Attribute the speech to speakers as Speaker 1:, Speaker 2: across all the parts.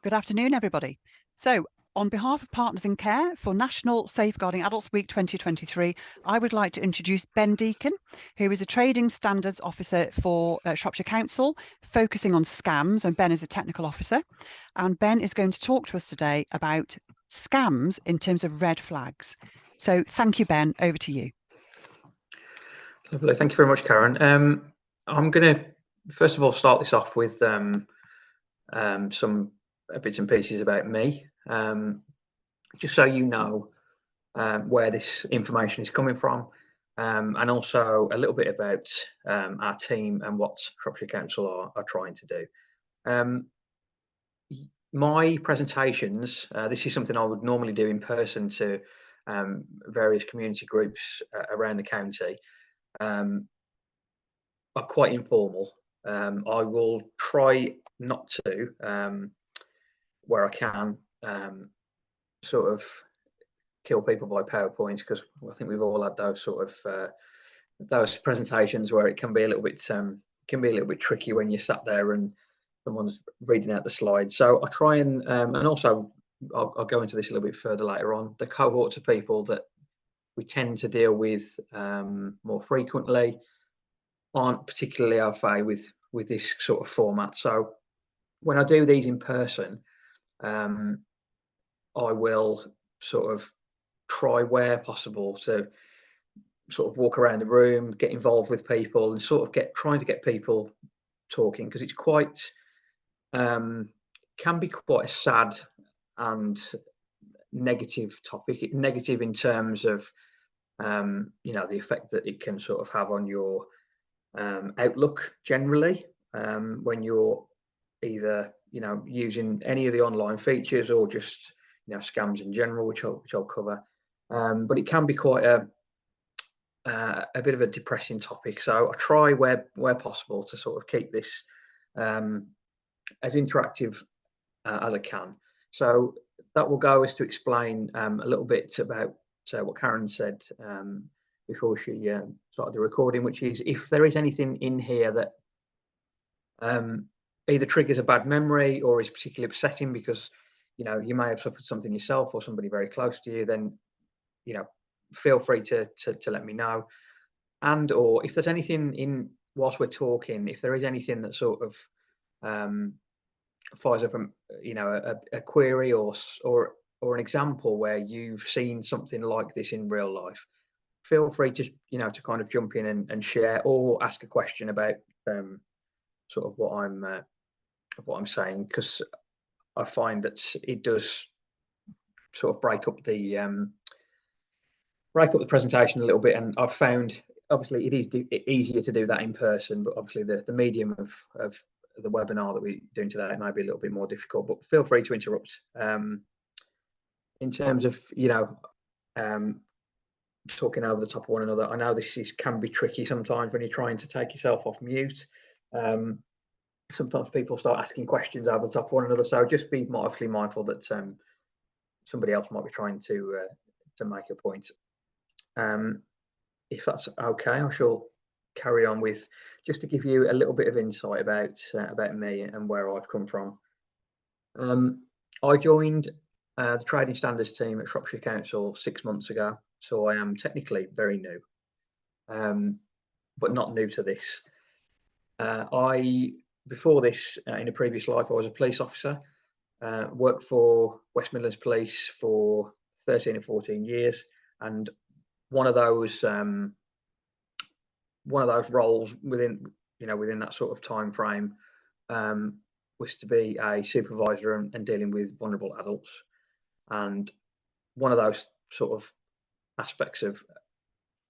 Speaker 1: Good afternoon, everybody. So, on behalf of Partners in Care for National Safeguarding Adults Week 2023, I would like to introduce Ben Deacon, who is a Trading Standards Officer for Shropshire Council, focusing on scams, and Ben is a technical officer. And Ben is going to talk to us today about scams in terms of red flags. So thank you, Ben. Over to you.
Speaker 2: Lovely. Thank you very much, Karen. I'm going to, first of all, start this off with some bits and pieces about me, just so you know where this information is coming from, and also a little bit about our team and what Shropshire Council are trying to do. My presentations, this is something I would normally do in person to various community groups around the county, are quite informal. I will try not to, where I can, sort of kill people by PowerPoint, because I think we've all had those sort of those presentations where it can be a little bit tricky when you're sat there and someone's reading out the slides. So I try and also I'll go into this a little bit further later on. The cohorts of people that we tend to deal with more frequently aren't particularly au fait with this sort of format. So when I do these in person, I will sort of try where possible to sort of walk around the room, get involved with people, and sort of trying to get people talking, because it's quite can be quite a sad and negative topic. Negative in terms of the effect that it can sort of have on your outlook generally, when you're either using any of the online features or just scams in general, which I'll cover. But it can be quite a bit of a depressing topic, so I try where possible to sort of keep this as interactive as I can. So that will go as to explain a little bit about what Karen said before she started the recording, which is if there is anything in here that either triggers a bad memory or is particularly upsetting because you may have suffered something yourself or somebody very close to you, then feel free to let me know. And or if there's anything in whilst we're talking, if there is anything that sort of fires up a query or an example where you've seen something like this in real life, feel free to to kind of jump in and share or ask a question about sort of what I'm saying, because I find that it does sort of break up the presentation a little bit, and I've found obviously it is easier to do that in person, but obviously the medium of the webinar that we're doing today may be a little bit more difficult. But feel free to interrupt. In terms of talking over the top of one another, I know this can be tricky sometimes when you're trying to take yourself off mute. Sometimes people start asking questions over the top of one another, so just be awfully mindful that somebody else might be trying to make a point. If that's okay, I shall carry on with just to give you a little bit of insight about me and where I've come from. I joined the Trading Standards team at Shropshire Council 6 months ago, so I am technically very new, but not new to this. Before this, in a previous life, I was a police officer, worked for West Midlands Police for 13 or 14 years, and one of those roles within that sort of time frame was to be a supervisor and dealing with vulnerable adults. And one of those sort of aspects of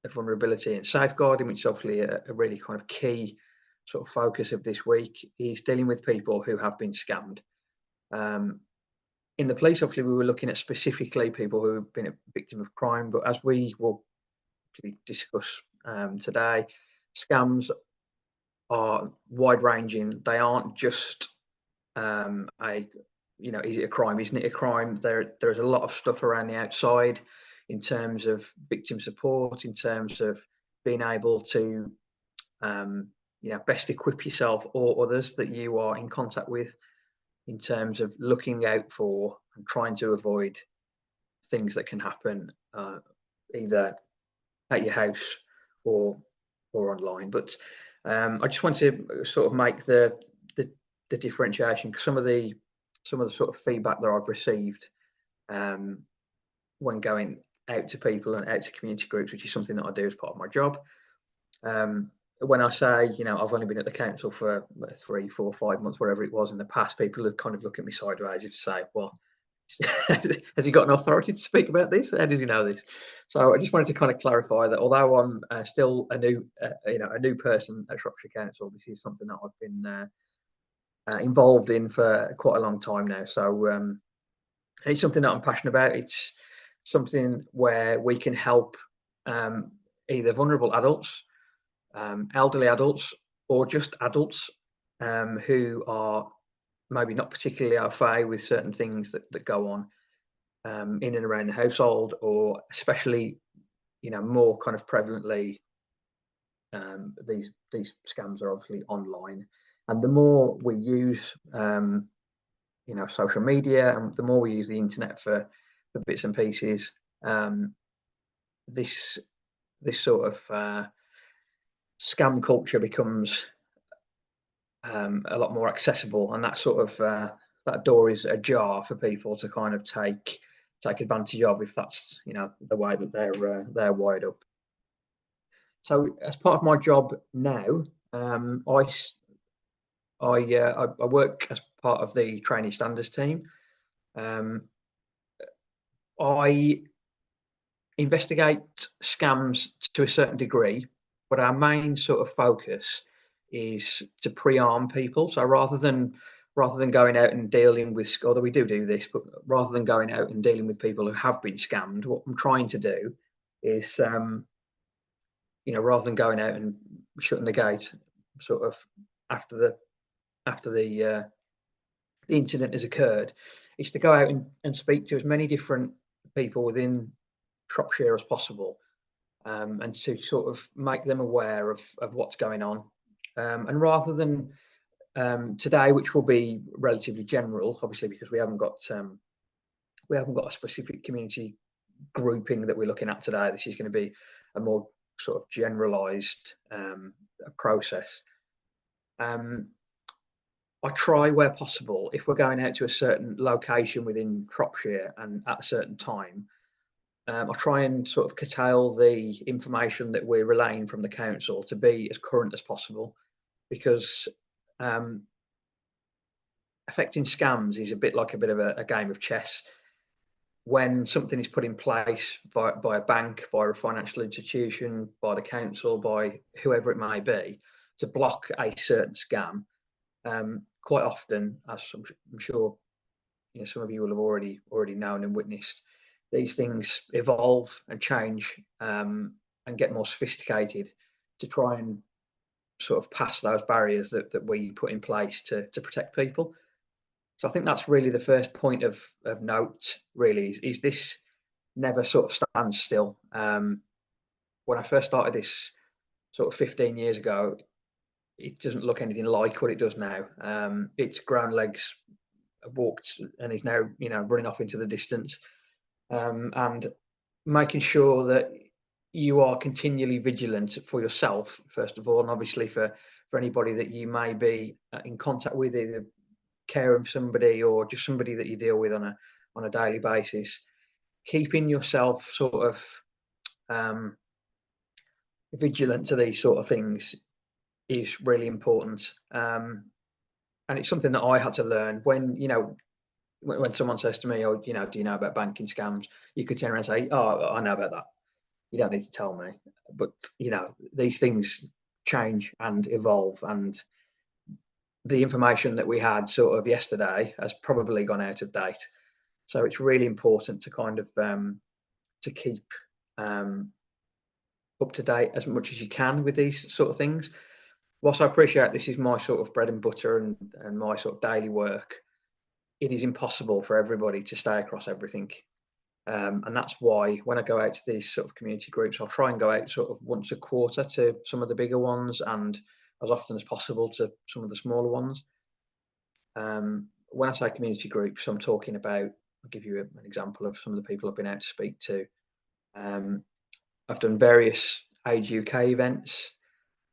Speaker 2: vulnerability and safeguarding, which is obviously a really kind of key sort of focus of this week, is dealing with people who have been scammed. In the police, obviously, we were looking at specifically people who have been a victim of crime, but as we will discuss today, scams are wide-ranging. They aren't just is it a crime? Isn't it a crime? There's a lot of stuff around the outside in terms of victim support, in terms of being able to best equip yourself or others that you are in contact with, in terms of looking out for and trying to avoid things that can happen either at your house or online. But I just want to sort of make the differentiation, because some of the sort of feedback that I've received when going out to people and out to community groups, which is something that I do as part of my job. When I say, I've only been at the council for 3, 4, 5 months, whatever it was in the past, people have kind of looked at me sideways if to say, well, has he got an authority to speak about this? How does he know this? So I just wanted to kind of clarify that although I'm still a new person at Shropshire Council, this is something that I've been involved in for quite a long time now. So it's something that I'm passionate about. It's something where we can help either vulnerable adults, elderly adults, or just adults who are maybe not particularly au fait with certain things that go on in and around the household, or especially, more kind of prevalently, these scams are obviously online. And the more we use, social media, and the more we use the internet for bits and pieces, this sort of scam culture becomes a lot more accessible, and that sort of that door is ajar for people to kind of take advantage of, if that's the way that they're wired up. So as part of my job now, I work as part of the trainee standards team. I investigate scams to a certain degree, but our main sort of focus is to pre-arm people. So rather than going out and dealing with, although we do this, but rather than going out and dealing with people who have been scammed, what I'm trying to do is, rather than going out and shutting the gate, sort of after the incident has occurred, is to go out and speak to as many different people within Shropshire as possible, and to sort of make them aware of what's going on. And rather than today, which will be relatively general, obviously because we haven't got a specific community grouping that we're looking at today. This is going to be a more sort of generalised process. I try, where possible, if we're going out to a certain location within Shropshire and at a certain time, I try and sort of curtail the information that we're relaying from the council to be as current as possible, because affecting scams is a bit of a game of chess. When something is put in place by a bank, by a financial institution, by the council, by whoever it may be, to block a certain scam, quite often, as I'm sure some of you will have already known and witnessed, these things evolve and change, and get more sophisticated to try and sort of pass those barriers that we put in place to protect people. So I think that's really the first point of note, really, is this never sort of stands still. When I first started this sort of 15 years ago, it doesn't look anything like what it does now. It's grown legs, walked, and is now running off into the distance, and making sure that you are continually vigilant for yourself, first of all, and obviously for anybody that you may be in contact with, either caring for somebody or just somebody that you deal with on a daily basis. Keeping yourself sort of vigilant to these sort of things is really important, and it's something that I had to learn. When someone says to me, "Oh, do you know about banking scams?" You could turn around and say, "Oh, I know about that. You don't need to tell me." But these things change and evolve, and the information that we had sort of yesterday has probably gone out of date. So it's really important to kind of to keep up to date as much as you can with these sort of things. Whilst I appreciate this is my sort of bread and butter and my sort of daily work, it is impossible for everybody to stay across everything. And that's why when I go out to these sort of community groups, I'll try and go out sort of once a quarter to some of the bigger ones, and as often as possible to some of the smaller ones. when I say community groups, I'm talking about, I'll give you an example of some of the people I've been out to speak to. I've done various Age UK events.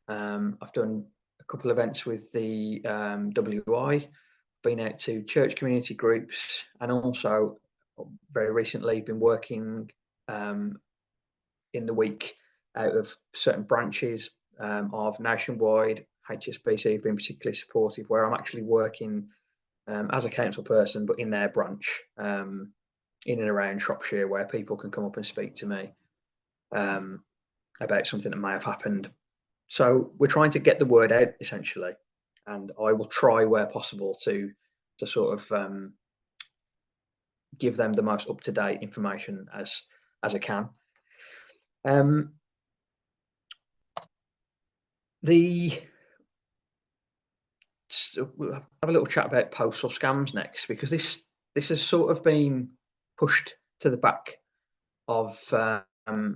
Speaker 2: I've done a couple of events with the WI, been out to church community groups, and also very recently been working in the week out of certain branches of Nationwide. HSBC have been particularly supportive, where I'm actually working as a council person, but in their branch in and around Shropshire, where people can come up and speak to me about something that may have happened. So we're trying to get the word out, essentially, and I will try where possible to sort of give them the most up-to-date information as I can. We'll have a little chat about postal scams next, because this has sort of been pushed to the back of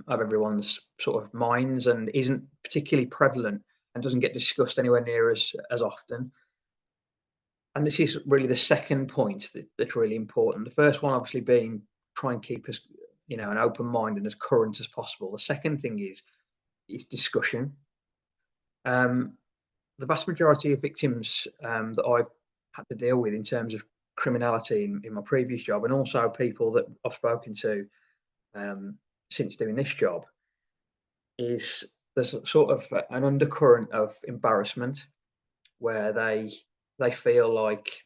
Speaker 2: everyone's sort of minds, and isn't particularly prevalent, and doesn't get discussed anywhere near as often. And this is really the second point that's really important. The first one obviously being try and keep us, an open mind and as current as possible. The second thing is discussion. The vast majority of victims that I've had to deal with in terms of criminality in my previous job, and also people that I've spoken to since doing this job, is there's sort of an undercurrent of embarrassment, where they feel like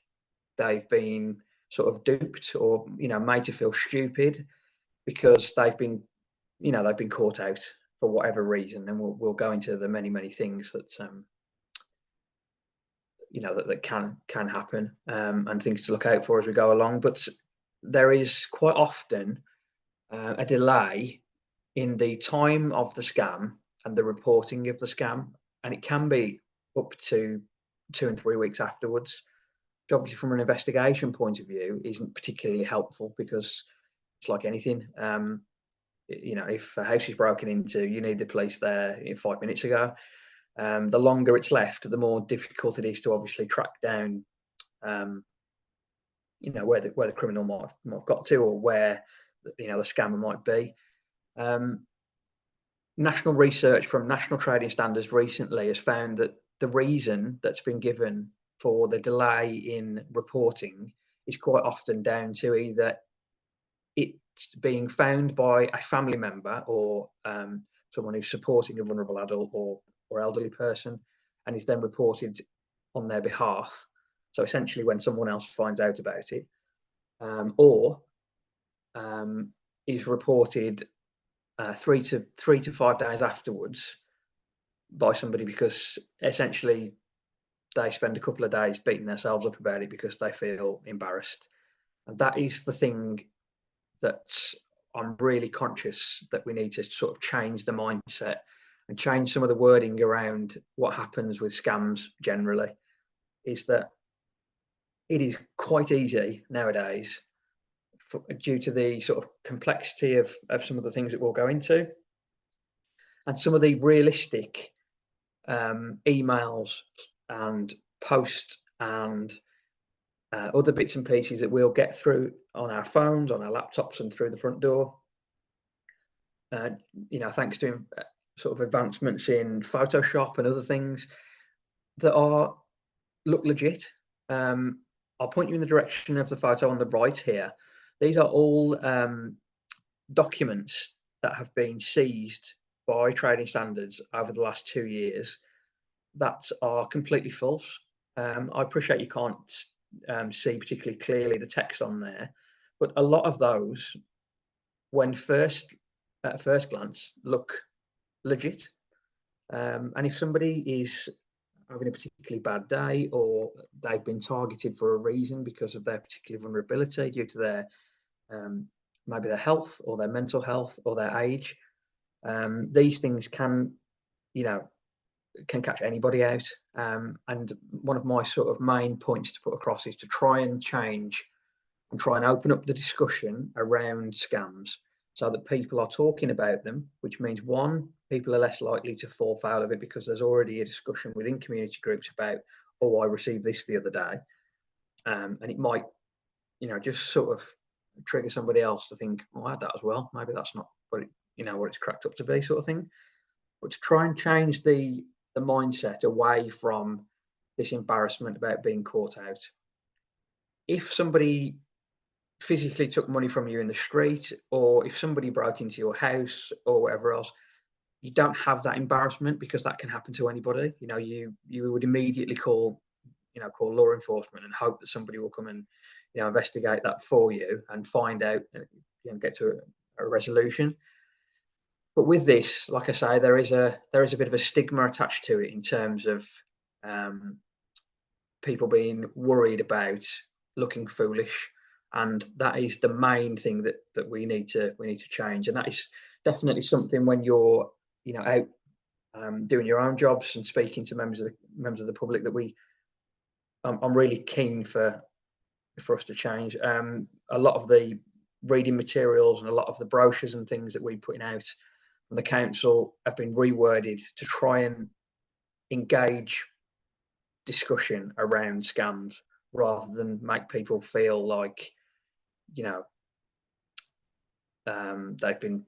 Speaker 2: they've been sort of duped, or made to feel stupid, because they've been caught out for whatever reason. And we'll go into the many things that that can happen, and things to look out for as we go along. But there is quite often a delay in the time of the scam and the reporting of the scam, and it can be up to 2 and 3 weeks afterwards, which obviously from an investigation point of view isn't particularly helpful, because it's like anything. If a house is broken into, you need the police there 5 minutes ago. The longer it's left, the more difficult it is to obviously track down, where the criminal might have got to, or where the scammer might be. National research from National Trading Standards recently has found that the reason that's been given for the delay in reporting is quite often down to either it's being found by a family member, or someone who's supporting a vulnerable adult or elderly person, and is then reported on their behalf. So essentially when someone else finds out about it, or is reported 3 to 5 days afterwards by somebody, because essentially they spend a couple of days beating themselves up about it because they feel embarrassed. And that is the thing that I'm really conscious that we need to sort of change the mindset, and change some of the wording around what happens with scams generally. Is that it is quite easy nowadays, due to the sort of complexity of some of the things that we'll go into, and some of the realistic emails and posts and other bits and pieces that we'll get through on our phones, on our laptops, and through the front door. Thanks to sort of advancements in Photoshop and other things that look legit. I'll point you in the direction of the photo on the right here. These are all documents that have been seized by Trading Standards over the last 2 years that are completely false. I appreciate you can't see particularly clearly the text on there, but a lot of those, at first glance, look legit. And if somebody is having a particularly bad day, or they've been targeted for a reason because of their particular vulnerability due to their maybe their health, or their mental health, or their age, these things can catch anybody out. And one of my sort of main points to put across is to try and change and try and open up the discussion around scams, so that people are talking about them, which means, one, people are less likely to fall foul of it, because there's already a discussion within community groups about, oh, I received this the other day. and it might, just sort of trigger somebody else to think, "Oh, I had that as well. Maybe that's not what what it's cracked up to be," sort of thing. But to try and change the mindset away from this embarrassment about being caught out. If somebody physically took money from you in the street, or if somebody broke into your house or whatever else, you don't have that embarrassment, because that can happen to anybody. You would immediately call law enforcement and hope that somebody will come and investigate that for you and find out and get to a resolution. But with this, like I say, there is a bit of a stigma attached to it in terms of um, people being worried about looking foolish, and that is the main thing that we need to change. And that is definitely something when you're out doing your own jobs and speaking to members of the public that I'm really keen for us to change. A lot of the reading materials and a lot of the brochures and things that we're putting out from the council have been reworded to try and engage discussion around scams, rather than make people feel like you know they've been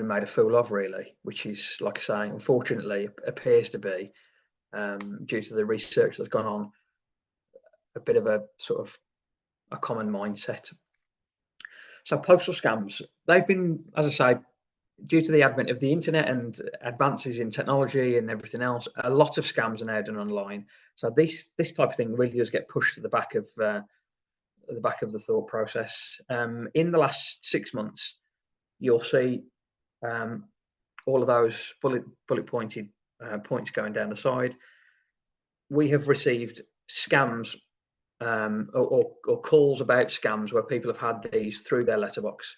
Speaker 2: made a fool of, really, which is, like I say, unfortunately appears to be, due to the research that's gone on, a bit of a sort of a common mindset. So postal scams, they've been, as I say, due to the advent of the internet and advances in technology and everything else, a lot of scams are now done online. So this type of thing really does get pushed to the back of the thought process. In the last 6 months, you'll see all of those bullet pointed points going down the side. We have received scams, or calls about scams, where people have had these through their letterbox.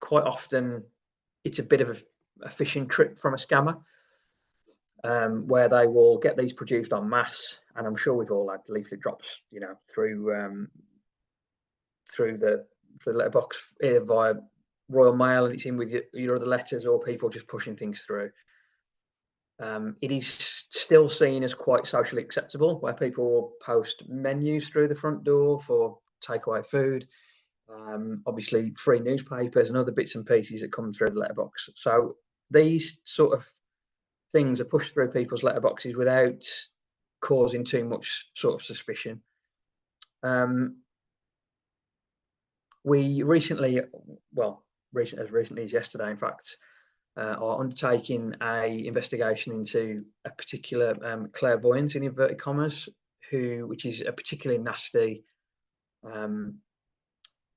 Speaker 2: Quite often, it's a bit of a fishing trip from a scammer, where they will get these produced en masse. And I'm sure we've all had leaflet drops, through the letterbox, either via Royal Mail, and it's in with your other letters, or people just pushing things through. It is still seen as quite socially acceptable, where people will post menus through the front door for takeaway food, obviously free newspapers and other bits and pieces that come through the letterbox. So these sort of things are pushed through people's letterboxes without causing too much sort of suspicion. We recently, as recently as yesterday, in fact, are undertaking a investigation into a particular clairvoyant, in inverted commas, which is a particularly nasty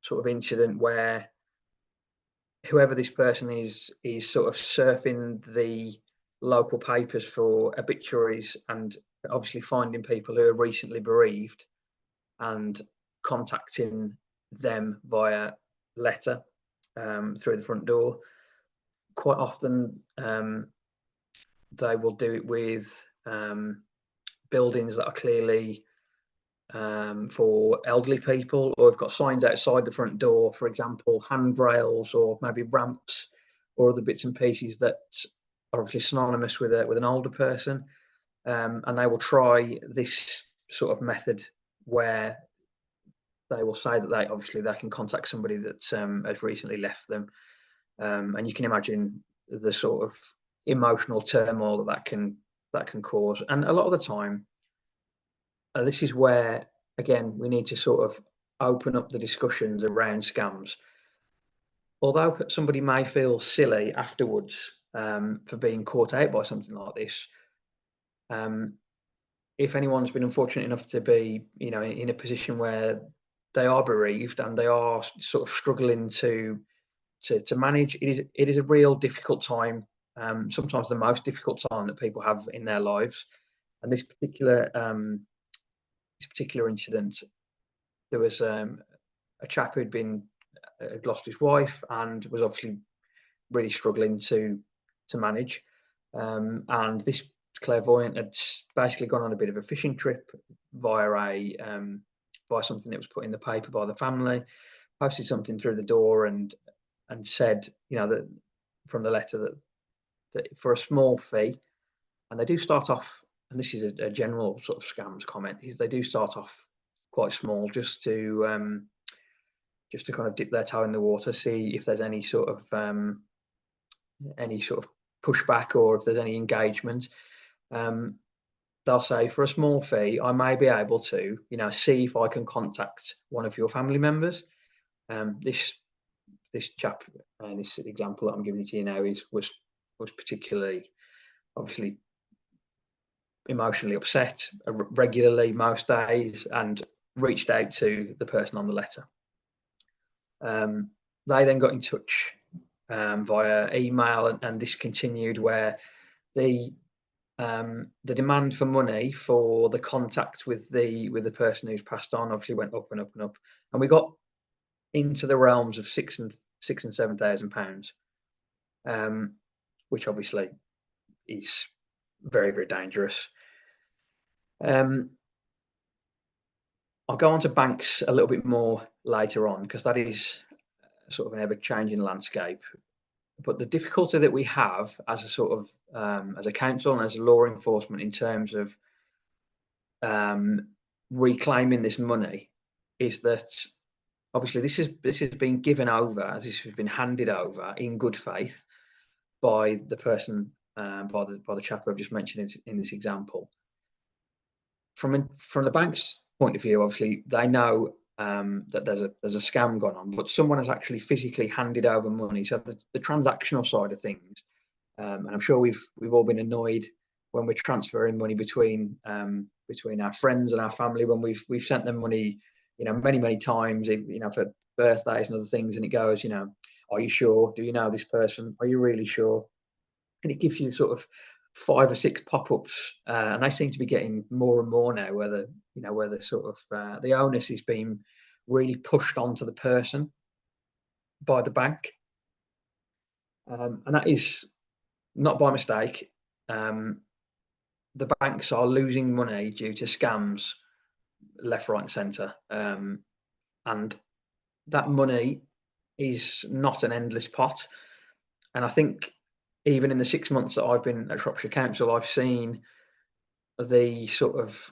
Speaker 2: sort of incident, where whoever this person is sort of surfing the local papers for obituaries, and obviously finding people who are recently bereaved and contacting them via letter through the front door. Quite often, they will do it with buildings that are clearly for elderly people, or have got signs outside the front door, for example, handrails or maybe ramps or other bits and pieces that are obviously synonymous with an older person. And they will try this sort of method, where they will say that they can contact somebody that has recently left them. And you can imagine the sort of emotional turmoil that can cause. And a lot of the time, this is where, again, we need to sort of open up the discussions around scams. Although somebody may feel silly afterwards for being caught out by something like this, if anyone's been unfortunate enough to be, in a position where they are bereaved and they are sort of struggling to manage, it is a real difficult time. Sometimes the most difficult time that people have in their lives. And this particular incident, there was a chap who'd lost his wife and was obviously really struggling to manage. And this clairvoyant had basically gone on a bit of a fishing trip via something that was put in the paper by the family, posted something through the door, and said, that from the letter, that for a small fee, and they do start off and this is a general sort of scams comment, is they do start off quite small, just to kind of dip their toe in the water, see if there's any sort of pushback, or if there's any engagement. They'll say, for a small fee, I may be able to, see if I can contact one of your family members. This chap, this example that I'm giving to you now, was particularly, obviously, emotionally upset regularly, most days, and reached out to the person on the letter. They then got in touch via email, and this continued, where the demand for money for the contact with the person who's passed on obviously went up and up and up, and we got into the realms of £6,000 and £7,000, which obviously is very, very dangerous. I'll go on to banks a little bit more later on, because that is sort of an ever-changing landscape. But the difficulty that we have as a sort of as a council and as a law enforcement, in terms of reclaiming this money, is that obviously this has been given over, as this has been handed over in good faith by the person, by the chap I've just mentioned in this example. From the bank's point of view, obviously they know that there's a scam gone on, but someone has actually physically handed over money. So the transactional side of things, and I'm sure we've all been annoyed when we're transferring money between our friends and our family, when we've sent them money, many times, for birthdays and other things, and it goes, are you sure? Do you know this person? Are you really sure? And it gives you sort of 5 or 6 pop-ups, and they seem to be getting more and more now, where the sort of the onus is being really pushed onto the person by the bank, and that is not by mistake. The banks are losing money due to scams left, right, and centre, and that money is not an endless pot. And I think even in the 6 months that I've been at Shropshire Council, I've seen the sort of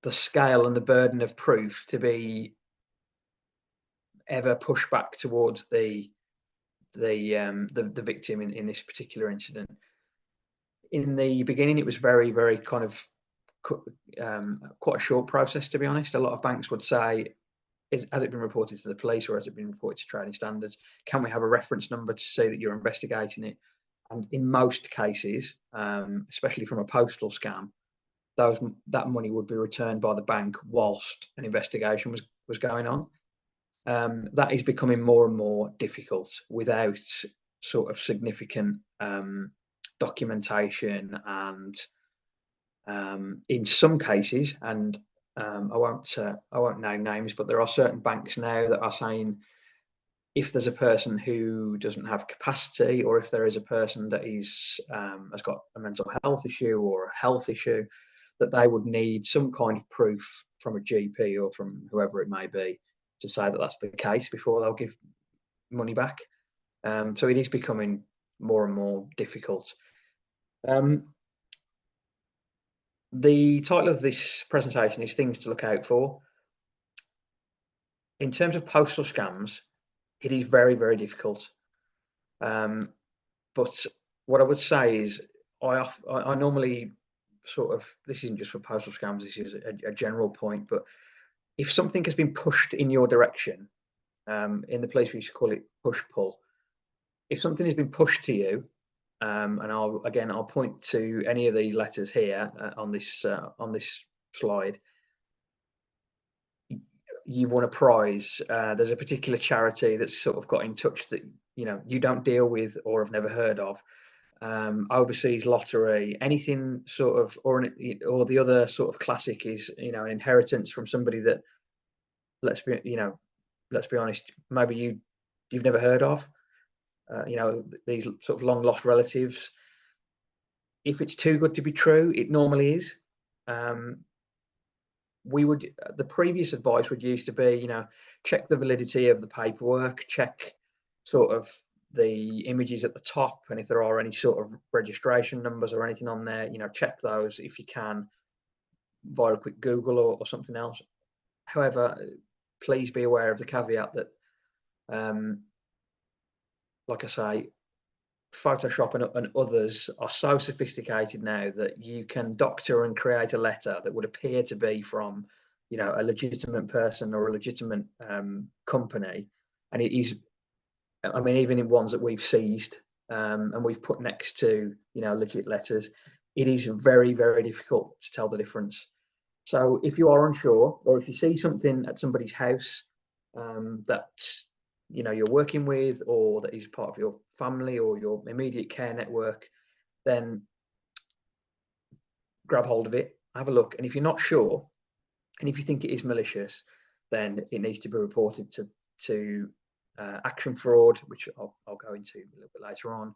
Speaker 2: the scale and the burden of proof to be ever pushed back towards the victim in this particular incident. In the beginning, it was very, very kind of quite a short process, to be honest. A lot of banks would say, has it been reported to the police, or has it been reported to trading standards? Can we have a reference number to say that you're investigating it? And in most cases, especially from a postal scam, that money would be returned by the bank whilst an investigation was going on. That is becoming more and more difficult without sort of significant documentation, and in some cases, and I won't name names, but there are certain banks now that are saying, if there's a person who doesn't have capacity, or if there is a person that has got a mental health issue or a health issue, that they would need some kind of proof from a GP or from whoever it may be to say that that's the case before they'll give money back. So it is becoming more and more difficult. The title of this presentation is Things to Look Out For. In terms of postal scams, it is very, very difficult. But what I would say is, I normally sort of, this isn't just for postal scams, this is a general point, but if something has been pushed in your direction, in the police we used to call it push-pull. If something has been pushed to you, and I'll point to any of these letters here on this slide. You've won a prize. There's a particular charity that's sort of got in touch that you don't deal with or have never heard of. Overseas lottery, anything sort of, or the other sort of classic is an inheritance from somebody that, let's be honest, maybe you've never heard of. These sort of long lost relatives. If it's too good to be true, it normally is. The previous advice would used to be, check the validity of the paperwork, check sort of the images at the top, and if there are any sort of registration numbers or anything on there, check those if you can via a quick Google or something else. However, please be aware of the caveat that, like I say, Photoshop and others are so sophisticated now that you can doctor and create a letter that would appear to be from, a legitimate person or a legitimate company, and it is. I mean, even in ones that we've seized and we've put next to, legit letters, it is very, very difficult to tell the difference. So if you are unsure, or if you see something at somebody's house that you're working with, or that is part of your family or your immediate care network, then grab hold of it, have a look, and if you're not sure, and if you think it is malicious, then it needs to be reported to action fraud, which I'll go into a little bit later on,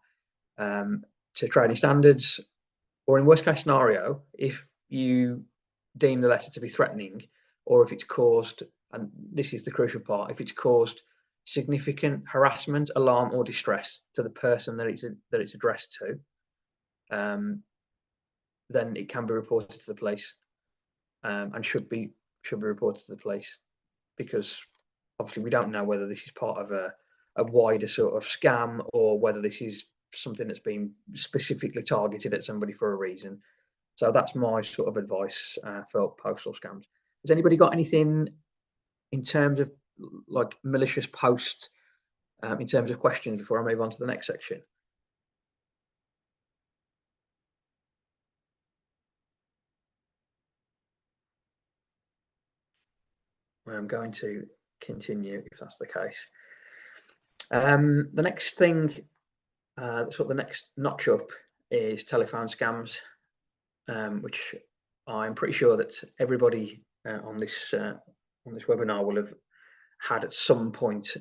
Speaker 2: to trading standards, or in worst case scenario, if you deem the letter to be threatening, or if it's caused, and this is the crucial part, if it's caused significant harassment, alarm, or distress to the person that it's addressed to, then it can be reported to the police, and should be reported to the police, because obviously we don't know whether this is part of a wider sort of scam, or whether this is something that's been specifically targeted at somebody for a reason. So that's my sort of advice for postal scams. Has anybody got anything in terms of like malicious posts, in terms of questions, before I move on to the next section? I'm going to continue if that's the case. The next thing, sort of the next notch up, is telephone scams, which I'm pretty sure that everybody on this webinar will have had at some point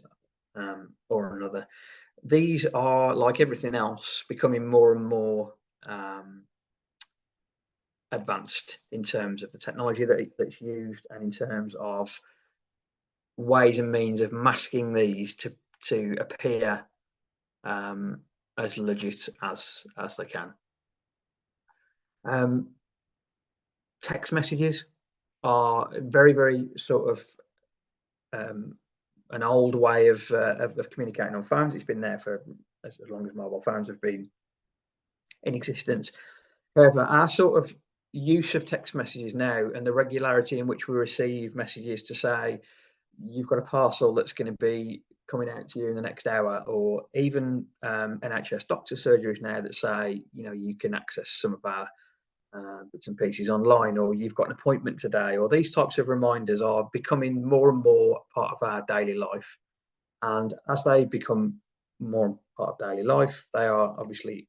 Speaker 2: or another. These are, like everything else, becoming more and more advanced in terms of the technology that's used, and in terms of ways and means of masking these to appear as legit as they can. Text messages are very, very sort of an old way of communicating on phones. It's been there for as long as mobile phones have been in existence. However, our sort of use of text messages now, and the regularity in which we receive messages to say you've got a parcel that's going to be coming out to you in the next hour, or even NHS doctor surgeries now that say, you can access some of our bits and pieces online, or you've got an appointment today, or these types of reminders are becoming more and more part of our daily life. And as they become more part of daily life, they are obviously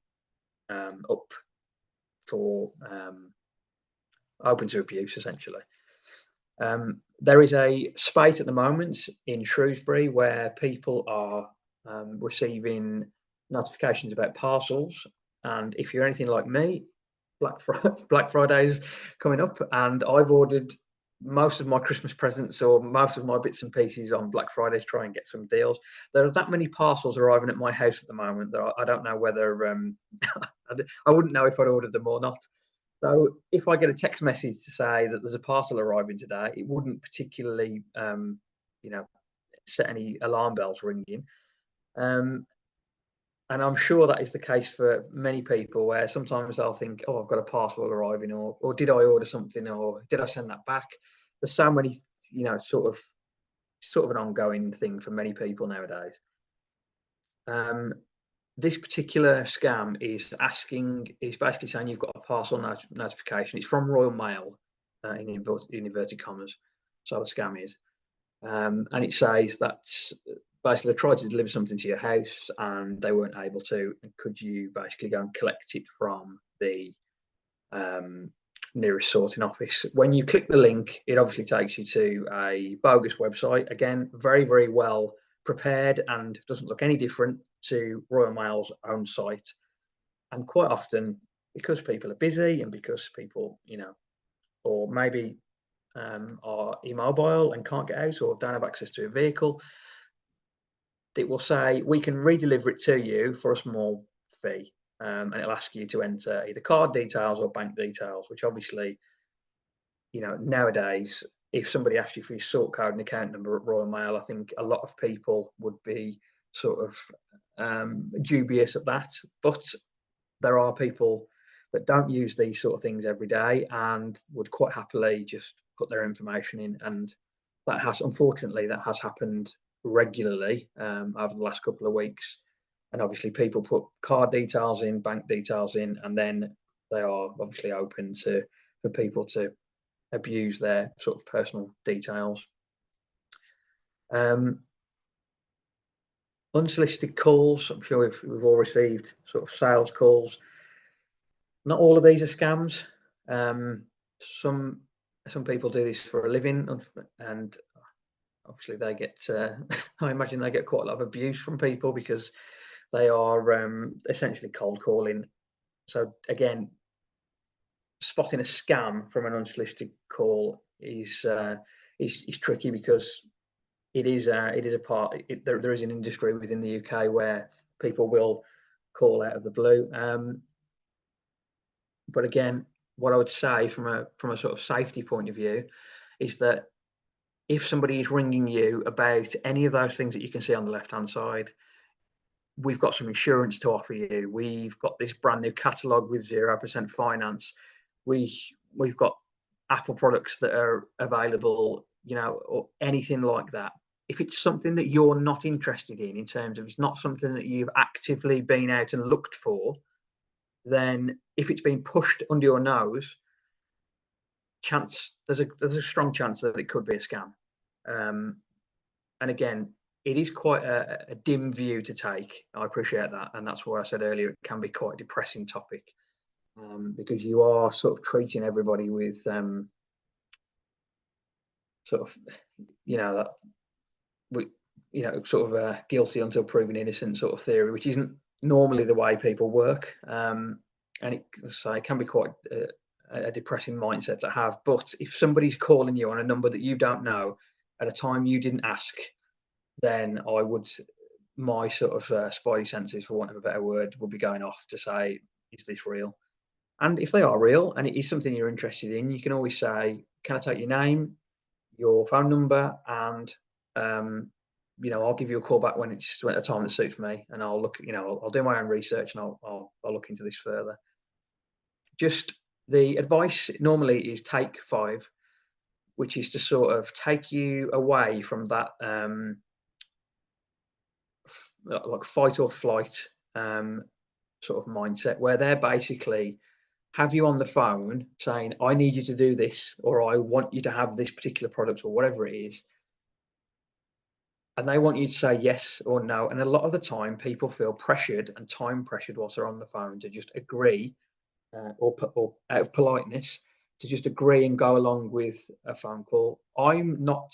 Speaker 2: up for open to abuse, essentially. There is a spate at the moment in Shrewsbury where people are receiving notifications about parcels, and if you're anything like me, Black Friday's coming up, and I've ordered most of my Christmas presents or most of my bits and pieces on Black Friday to try and get some deals. There are that many parcels arriving at my house at the moment that I don't know whether I wouldn't know if I'd ordered them or not. So if I get a text message to say that there's a parcel arriving today, it wouldn't particularly, set any alarm bells ringing. And I'm sure that is the case for many people, where sometimes they'll think, oh, I've got a parcel arriving, or did I order something, or did I send that back? There's so many, sort of an ongoing thing for many people nowadays. This particular scam is basically saying you've got a parcel notification. It's from Royal Mail, in inverted commas. So the scam is, and it says that basically they tried to deliver something to your house and they weren't able to. And could you basically go and collect it from the nearest sorting office? When you click the link, it obviously takes you to a bogus website. Again, very, very well prepared, and doesn't look any different to Royal Mail's own site. And quite often, because people are busy, and because people, or maybe are immobile and can't get out, or don't have access to a vehicle, it will say we can redeliver it to you for a small fee, and it'll ask you to enter either card details or bank details, which obviously, nowadays, if somebody asked you for your sort code and account number at Royal Mail, I think a lot of people would be sort of dubious of that. But there are people that don't use these sort of things every day and would quite happily just put their information in. And unfortunately, that has happened regularly over the last couple of weeks. And obviously, people put card details in, bank details in, and then they are obviously open for people to abuse their sort of personal details. Unsolicited calls. I'm sure we've all received sort of sales calls. Not all of these are scams. Some people do this for a living, and obviously they get. I imagine they get quite a lot of abuse from people because they are essentially cold calling. So again, spotting a scam from an unsolicited call is tricky because it is a part. There is an industry within the UK where people will call out of the blue. But again, what I would say from a sort of safety point of view is that if somebody is ringing you about any of those things that you can see on the left hand side, we've got some insurance to offer you. We've got this brand new catalogue with 0% finance. We've got Apple products that are available, or anything like that. If it's something that you're not interested in terms of it's not something that you've actively been out and looked for, then if it's been pushed under your nose, there's a strong chance that it could be a scam. And again, it is quite a dim view to take. I appreciate that, and that's why I said earlier it can be quite a depressing topic, because you are sort of treating everybody with sort of, that we, sort of guilty until proven innocent sort of theory, which isn't normally the way people work. And it can be quite a depressing mindset to have. But if somebody's calling you on a number that you don't know at a time you didn't ask, then my sort of spidey senses, for want of a better word, would be going off to say, is this real? And if they are real and it is something you're interested in, you can always say, can I take your name, your phone number, and I'll give you a call back when it's at a time that suits me, and I'll look, I'll do my own research and I'll look into this further. Just the advice normally is take 5, which is to sort of take you away from that like fight or flight sort of mindset, where they're basically have you on the phone saying, I need you to do this, or I want you to have this particular product, or whatever it is. And they want you to say yes or no. And a lot of the time, people feel pressured and time pressured whilst they're on the phone to just agree, or out of politeness, to just agree and go along with a phone call. I'm not,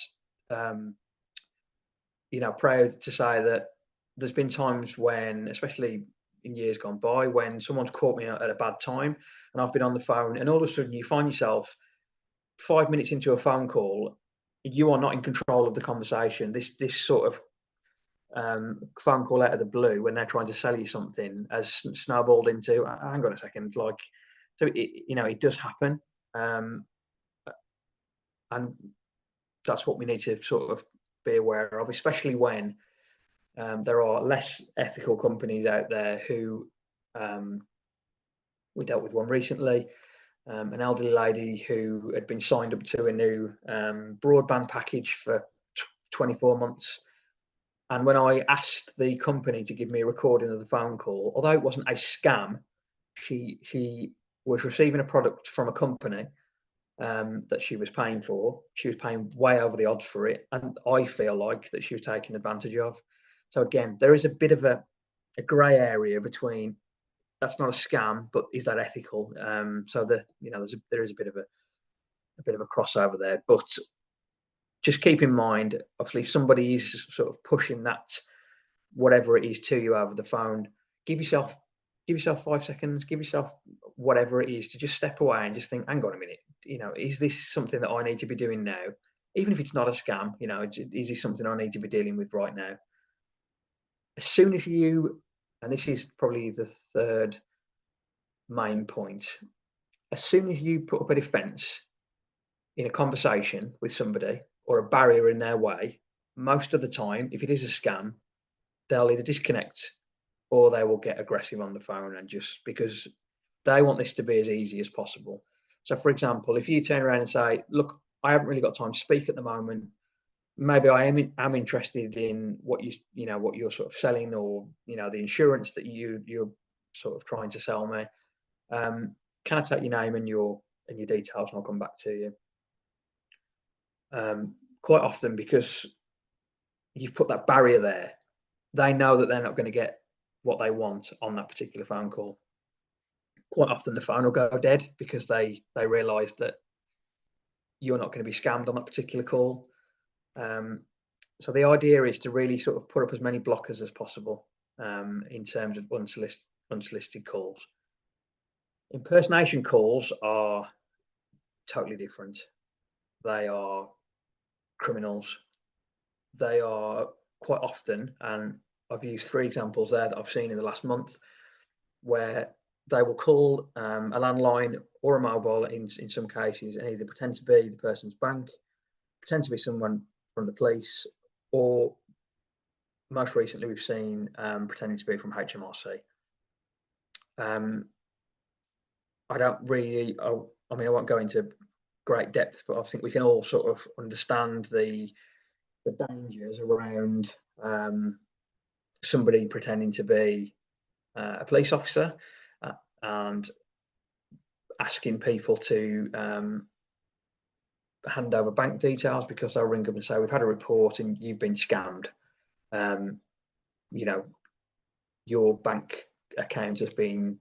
Speaker 2: proud to say that there's been times when, especially in years gone by, when someone's caught me at a bad time and I've been on the phone, and all of a sudden you find yourself 5 minutes into a phone call, you are not in control of the conversation. This sort of phone call out of the blue when they're trying to sell you something has snowballed into, hang on a second, like, so it does happen, and that's what we need to sort of be aware of, especially when there are less ethical companies out there who, we dealt with one recently, an elderly lady who had been signed up to a new broadband package for 24 months. And when I asked the company to give me a recording of the phone call, although it wasn't a scam, she was receiving a product from a company that she was paying for. She was paying way over the odds for it, and I feel like that she was taken advantage of. So again, there is a bit of a grey area between that's not a scam, but is that ethical? So there is a bit of a crossover there. But just keep in mind, obviously, if somebody is sort of pushing that whatever it is to you over the phone, give yourself 5 seconds, give yourself whatever it is to just step away and just think, hang on a minute, is this something that I need to be doing now? Even if it's not a scam, is this something I need to be dealing with right now? as soon as you, and this is probably the third main point, as soon as you put up a defence in a conversation with somebody or a barrier in their way, most of the time, if it is a scam, they'll either disconnect or they will get aggressive on the phone, and just because they want this to be as easy as possible. So, for example, if you turn around and say, look, I haven't really got time to speak at the moment. Maybe I am interested in what what you're sort of selling, or the insurance that you're sort of trying to sell me. Can I take your name and your details, and I'll come back to you. Quite often, because you've put that barrier there, they know that they're not going to get what they want on that particular phone call. Quite often the phone will go dead because they realise that you're not going to be scammed on that particular call. So the idea is to really sort of put up as many blockers as possible in terms of unsolicited calls. Impersonation calls are totally different. They are criminals. They are quite often, and I've used 3 examples there that I've seen in the last month, where they will call a landline or a mobile in some cases, and either pretend to be the person's bank, pretend to be someone from the police, or most recently we've seen pretending to be from HMRC. I don't really, I mean, I won't go into great depth, but I think we can all sort of understand the dangers around somebody pretending to be a police officer and asking people to hand over bank details, because they'll ring up and say, we've had a report and you've been scammed. Your bank account has been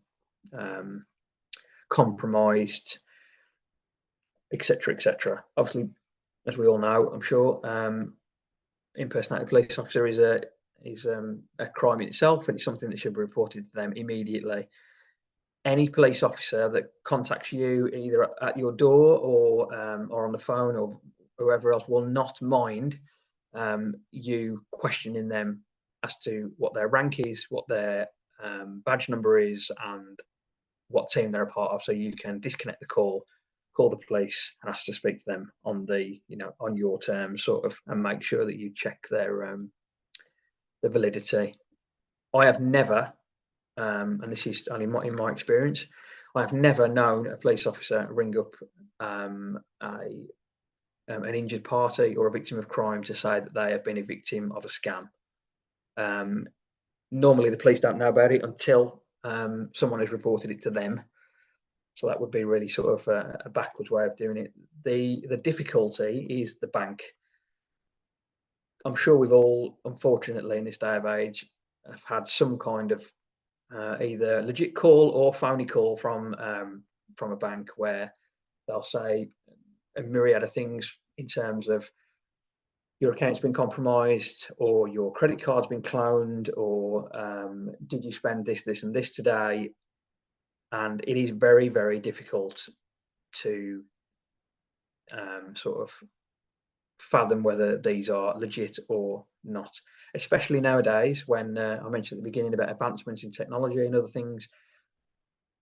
Speaker 2: compromised, etc., etc. Obviously, as we all know, I'm sure, impersonating a police officer is a crime in itself, and it's something that should be reported to them immediately. Any police officer that contacts you either at your door or on the phone or whoever else will not mind you questioning them as to what their rank is, what their badge number is, and what team they're a part of, so you can disconnect the call, call the police, and ask to speak to them on on your terms, sort of, and make sure that you check their the validity. I have never, and this is only in my experience, I have never known a police officer ring up an injured party or a victim of crime to say that they have been a victim of a scam. Normally, the police don't know about it until someone has reported it to them. So that would be really sort of a backwards way of doing it. The difficulty is the bank. I'm sure we've all, unfortunately, in this day of age, have had some kind of either legit call or phony call from a bank, where they'll say a myriad of things in terms of your account's been compromised, or your credit card's been cloned, or did you spend this and this today? And it is very, very difficult to sort of fathom whether these are legit or not, especially nowadays when I mentioned at the beginning about advancements in technology and other things.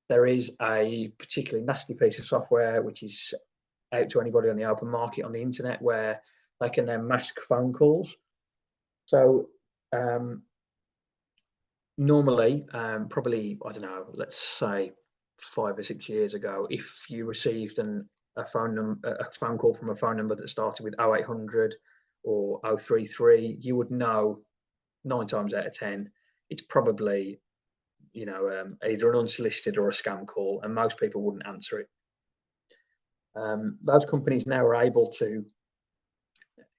Speaker 2: There is a particularly nasty piece of software which is out to anybody on the open market on the internet, where they can then mask phone calls. So normally, probably, I don't know, let's say 5 or 6 years ago, if you received a phone call from a phone number that started with 0800 or 033, you would know 9 times out of 10 it's probably either an unsolicited or a scam call, and most people wouldn't answer it. Those companies now are able to,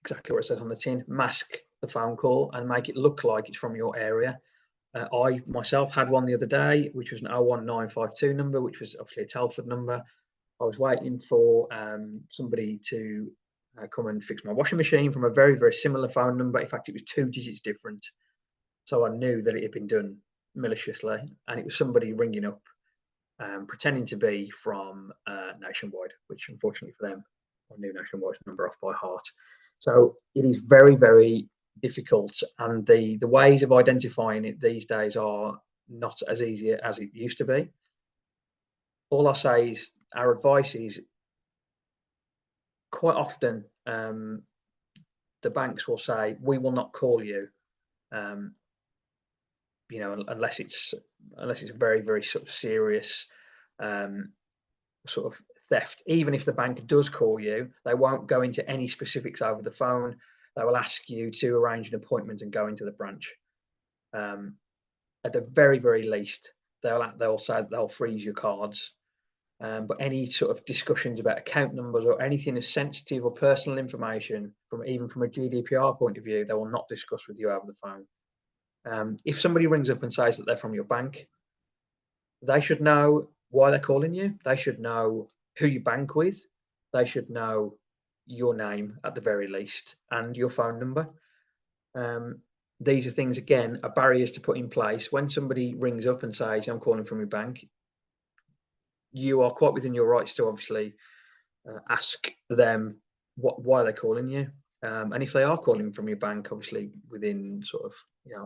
Speaker 2: exactly what it says on the tin, mask the phone call and make it look like it's from your area. I myself had one the other day, which was an 01952 number, which was obviously a Telford number. I was waiting for somebody to come and fix my washing machine from a very, very similar phone number. In fact, it was 2 digits different. So I knew that it had been done maliciously, and it was somebody ringing up, pretending to be from Nationwide, which unfortunately for them, I knew Nationwide's number off by heart. So it is very, very difficult, and the ways of identifying it these days are not as easy as it used to be. All I say is our advice is quite often the banks will say we will not call you, um, unless it's very very sort of serious um, sort of theft. Even if the bank does call you, they won't go into any specifics over the phone. They will ask you to arrange an appointment and go into the branch. At the very very least, they'll say they'll freeze your cards. But any sort of discussions about account numbers or anything as sensitive or personal information, even from a GDPR point of view, they will not discuss with you over the phone. If somebody rings up and says that they're from your bank, they should know why they're calling you. They should know who you bank with. They should know your name at the very least and your phone number. These are things, again, are barriers to put in place. When somebody rings up and says, I'm calling from your bank, you are quite within your rights to obviously ask them why they're calling you. And if they are calling from your bank, obviously within sort of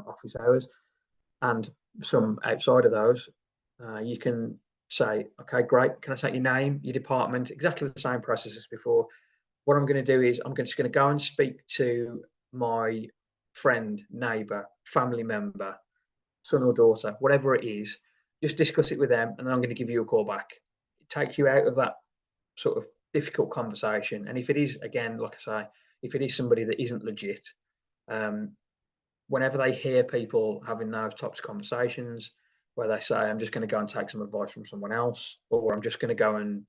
Speaker 2: office hours and some outside of those, you can say, okay, great. Can I take your name, your department? Exactly the same process as before. What I'm going to do is I'm just going to go and speak to my friend, neighbour, family member, son or daughter, whatever it is. Just discuss it with them, and then I'm going to give you a call back. It takes you out of that sort of difficult conversation. And if it is, again, like I say, if it is somebody that isn't legit, whenever they hear people having those types of conversations where they say, I'm just going to go and take some advice from someone else, or I'm just going to go and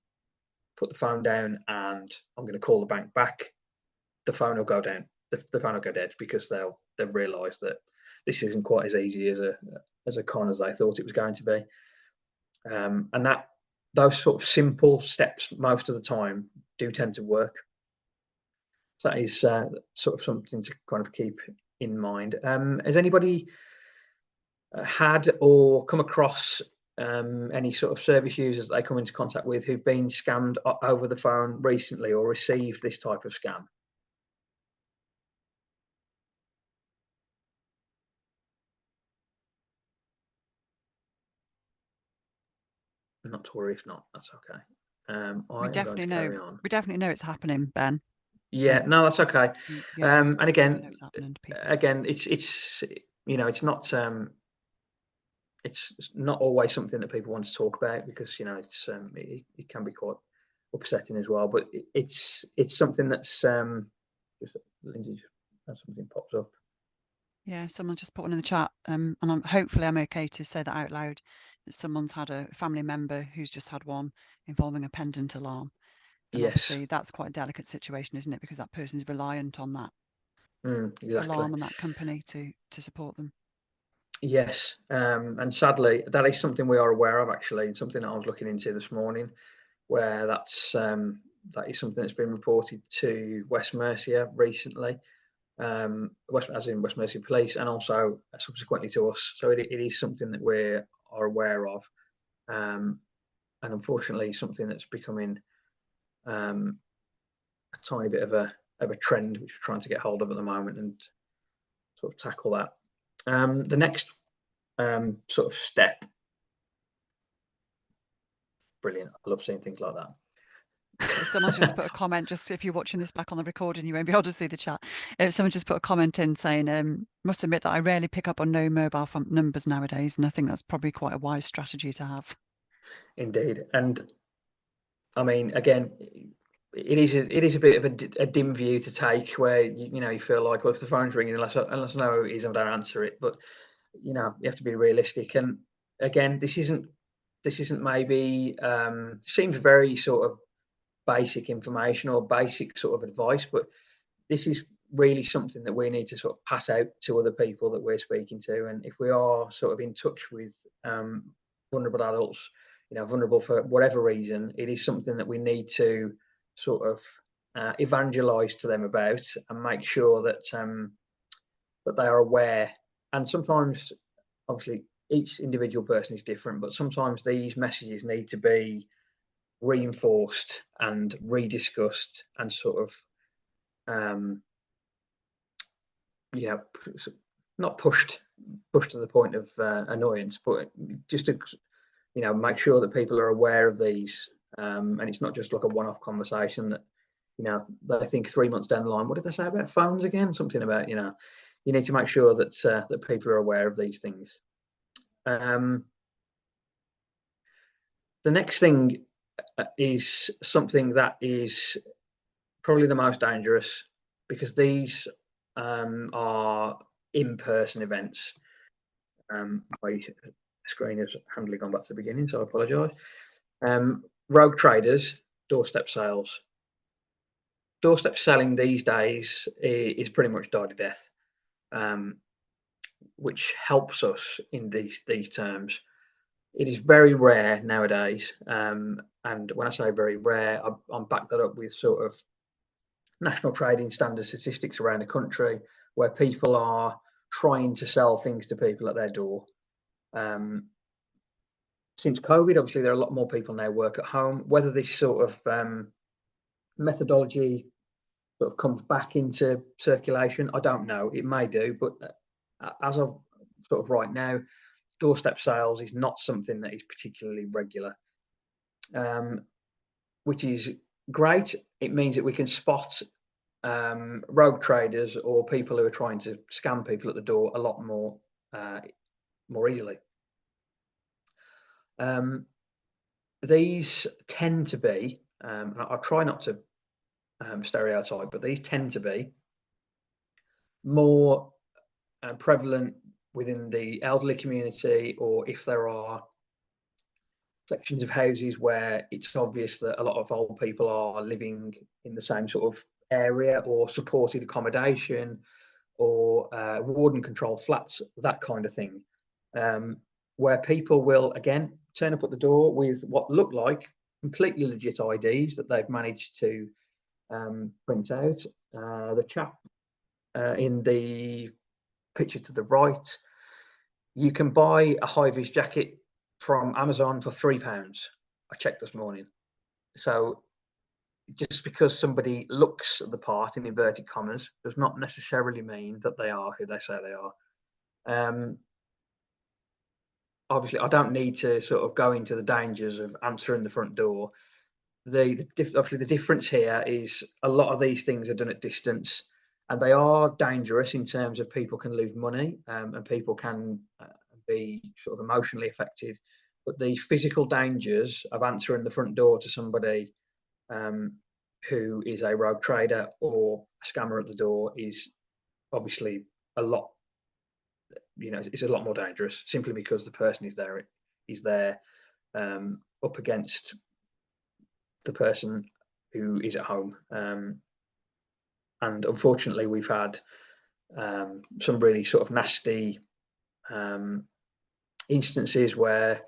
Speaker 2: put the phone down and I'm going to call the bank back, the phone will go down. The phone will go dead because they've realised that this isn't quite as easy as a con as they thought it was going to be. And that those sort of simple steps most of the time do tend to work. So that is sort of something to kind of keep in mind. Has anybody had or come across any sort of service users that they come into contact with who've been scammed over the phone recently or received this type of scam? Not to worry if not, that's okay.
Speaker 1: We
Speaker 2: I am going
Speaker 1: definitely
Speaker 2: to
Speaker 1: know.
Speaker 2: carry on.
Speaker 1: We definitely know it's happening, Ben.
Speaker 2: Yeah, no, that's okay.
Speaker 1: Yeah,
Speaker 2: And
Speaker 1: we definitely know
Speaker 2: again,
Speaker 1: it's happening to people.
Speaker 2: it's it's not always something that people want to talk about because it can be quite upsetting as well. But it's something that's just Lindsay just something pops up.
Speaker 1: Yeah, someone just put one in the chat, and hopefully I'm okay to say that out loud. That someone's had a family member who's just had one involving a pendant alarm, and
Speaker 2: Yes,
Speaker 1: obviously that's quite a delicate situation, isn't it? Because that person's reliant on that
Speaker 2: exactly.
Speaker 1: alarm and that company to support them.
Speaker 2: Yes, and sadly, that is something we are aware of. Actually, something that I was looking into this morning, where that is something that's been reported to West Mercia recently, as in West Mercia Police, and also subsequently to us. So it is something that we are aware of, and unfortunately, something that's becoming a tiny bit of a trend, which we're trying to get hold of at the moment and sort of tackle that. The next sort of step. Brilliant. I love seeing things like that.
Speaker 1: So someone's just put a comment, just if you're watching this back on the recording, you won't be able to see the chat. Someone just put a comment in saying, must admit that I rarely pick up on no mobile phone numbers nowadays. And I think that's probably quite a wise strategy to have.
Speaker 2: Indeed. And I mean, again, it is a bit of a dim view to take where, you feel like, well, if the phone's ringing, unless I know who it is, I don't answer it. But, you have to be realistic. And again, this isn't maybe, seems very sort of basic information or basic sort of advice, but this is really something that we need to sort of pass out to other people that we're speaking to. And if we are sort of in touch with vulnerable adults, vulnerable for whatever reason, it is something that we need to sort of evangelize to them about and make sure that that they are aware. And sometimes, obviously, each individual person is different, but sometimes these messages need to be reinforced and rediscussed and sort of you know, not pushed to the point of annoyance, but just to, you know, make sure that people are aware of these, and it's not just like a one-off conversation that, you know, they think 3 months down the line, what did they say about phones again? Something about, you know, you need to make sure that that people are aware of these things. The next thing is something that is probably the most dangerous, because these are in-person events. My screen has handily gone back to the beginning, so I apologise. Rogue traders, doorstep sales. Doorstep selling these days is pretty much died a death, which helps us in these terms. It is very rare nowadays, and when I say very rare, I'm back that up with sort of national trading standard statistics around the country, where people are trying to sell things to people at their door. Since COVID, obviously, there are a lot more people now work at home. Whether this sort of methodology sort of comes back into circulation, I don't know. It may do, but as of sort of right now, doorstep sales is not something that is particularly regular, which is great. It means that we can spot rogue traders or people who are trying to scam people at the door a lot more easily. These tend to be, and I try not to stereotype, but these tend to be more prevalent within the elderly community, or if there are sections of houses where it's obvious that a lot of old people are living in the same sort of area, or supported accommodation, or warden controlled flats, that kind of thing, where people will again turn up at the door with what look like completely legit IDs that they've managed to print out. The chap in the picture to the right, you can buy a high-vis jacket from Amazon for £3. I checked this morning. So just because somebody looks the part, in inverted commas, does not necessarily mean that they are who they say they are. Obviously, I don't need to sort of go into the dangers of answering the front door. Obviously, the difference here is a lot of these things are done at distance, and they are dangerous in terms of people can lose money, and people can be sort of emotionally affected. But the physical dangers of answering the front door to somebody who is a rogue trader or a scammer at the door is obviously a lot, you know, it's a lot more dangerous, simply because the person is there up against the person who is at home. And unfortunately, we've had some really sort of nasty instances where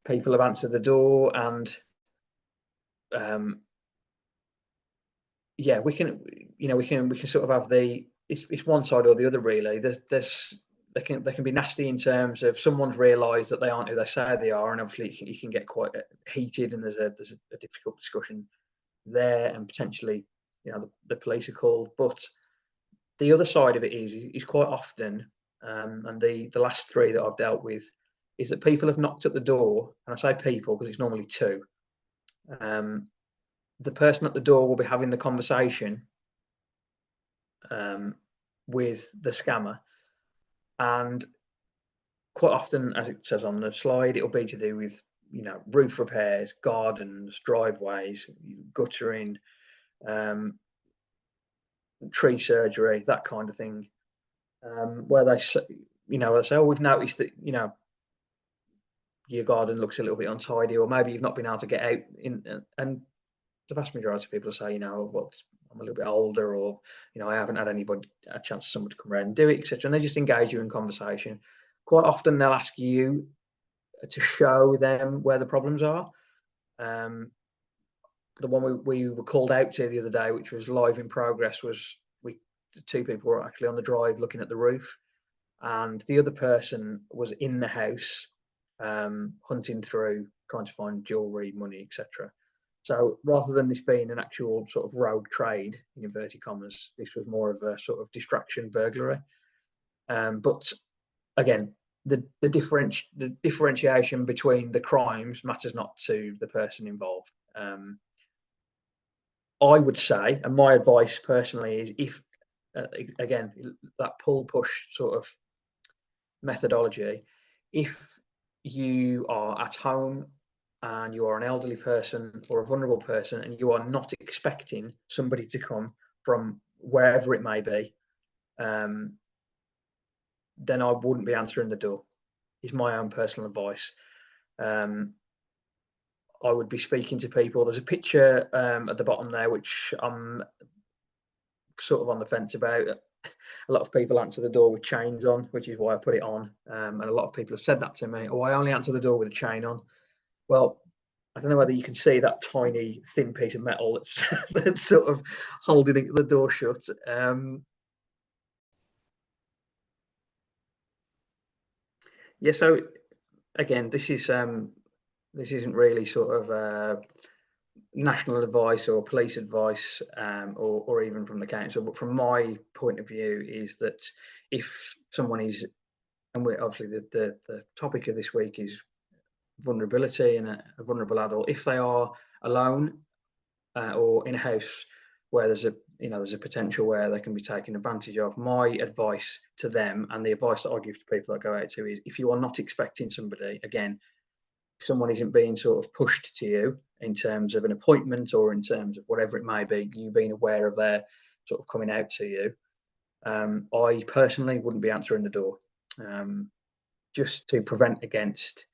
Speaker 2: people have answered the door, and yeah, we can, you know, we can sort of have it's one side or the other, really. They can be nasty in terms of someone's realised that they aren't who they say they are, and obviously you can get quite heated, and there's a difficult discussion there, and potentially, you know, the police are called. But the other side of it is quite often, and the last three that I've dealt with, is that people have knocked at the door, and I say people because it's normally two. The person at the door will be having the conversation with the scammer, and quite often, as it says on the slide, it'll be to do with, you know, roof repairs, gardens, driveways, guttering, tree surgery, that kind of thing, where they say, you know, they say, oh, we've noticed that, you know, your garden looks a little bit untidy, or maybe you've not been able to get out in, and the vast majority of people say, you know, well, I'm a little bit older, or, you know, I haven't had a chance for someone to come around and do it, etc. And they just engage you in conversation. Quite often they'll ask you to show them where the problems are. The one we were called out to the other day, which was live in progress, was the two people were actually on the drive looking at the roof, and the other person was in the house hunting through, trying to find jewellery, money, etc. So rather than this being an actual sort of rogue trade, in inverted commas, this was more of a sort of distraction burglary. But again, the differentiation between the crimes matters not to the person involved. I would say, and my advice personally is, if again, that pull push sort of methodology, if you are at home and you are an elderly person or a vulnerable person and you are not expecting somebody to come from wherever it may be, then I wouldn't be answering the door, is my own personal advice. I would be speaking to people. There's a picture at the bottom there, which I'm sort of on the fence about. A lot of people answer the door with chains on, which is why I put it on. And a lot of people have said that to me. Oh, I only answer the door with a chain on. Well, I don't know whether you can see that tiny, thin piece of metal that's that's sort of holding the door shut. Yeah. So again, this isn't really sort of national advice or police advice, or even from the council. But from my point of view, is that if someone is, and we're obviously the topic of this week is vulnerability and a vulnerable adult, if they are alone or in a house where there's a potential where they can be taken advantage of, my advice to them, and the advice that I give to people that go out to, is if you are not expecting somebody, again, if someone isn't being sort of pushed to you in terms of an appointment or in terms of whatever it may be, you being aware of their sort of coming out to you, I personally wouldn't be answering the door, just to prevent against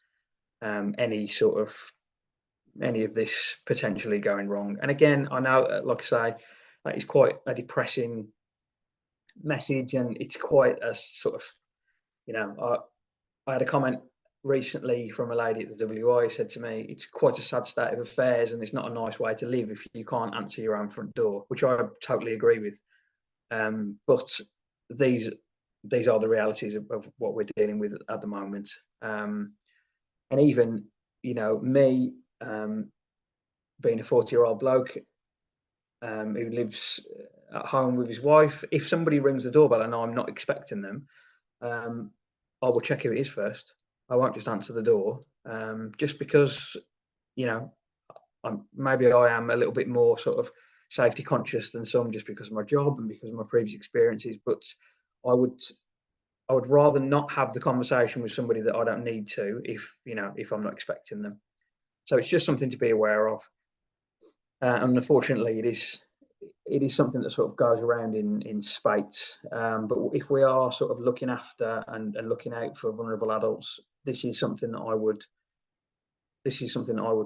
Speaker 2: any of this potentially going wrong. And again, I know, like I say, that is quite a depressing message, and it's quite a sort of, I had a comment recently from a lady at the WI said to me, it's quite a sad state of affairs and it's not a nice way to live if you can't answer your own front door, which I totally agree with. But these are the realities of what we're dealing with at the moment. And even, me, being a 40-year-old bloke who lives at home with his wife, if somebody rings the doorbell and I'm not expecting them, I will check who it is first. I won't just answer the door, just because, maybe I am a little bit more sort of safety conscious than some, just because of my job and because of my previous experiences. But I would rather not have the conversation with somebody that I don't need to, if I'm not expecting them. So it's just something to be aware of. And unfortunately, it is something that sort of goes around in spates. But if we are sort of looking after and looking out for vulnerable adults, this is something that I would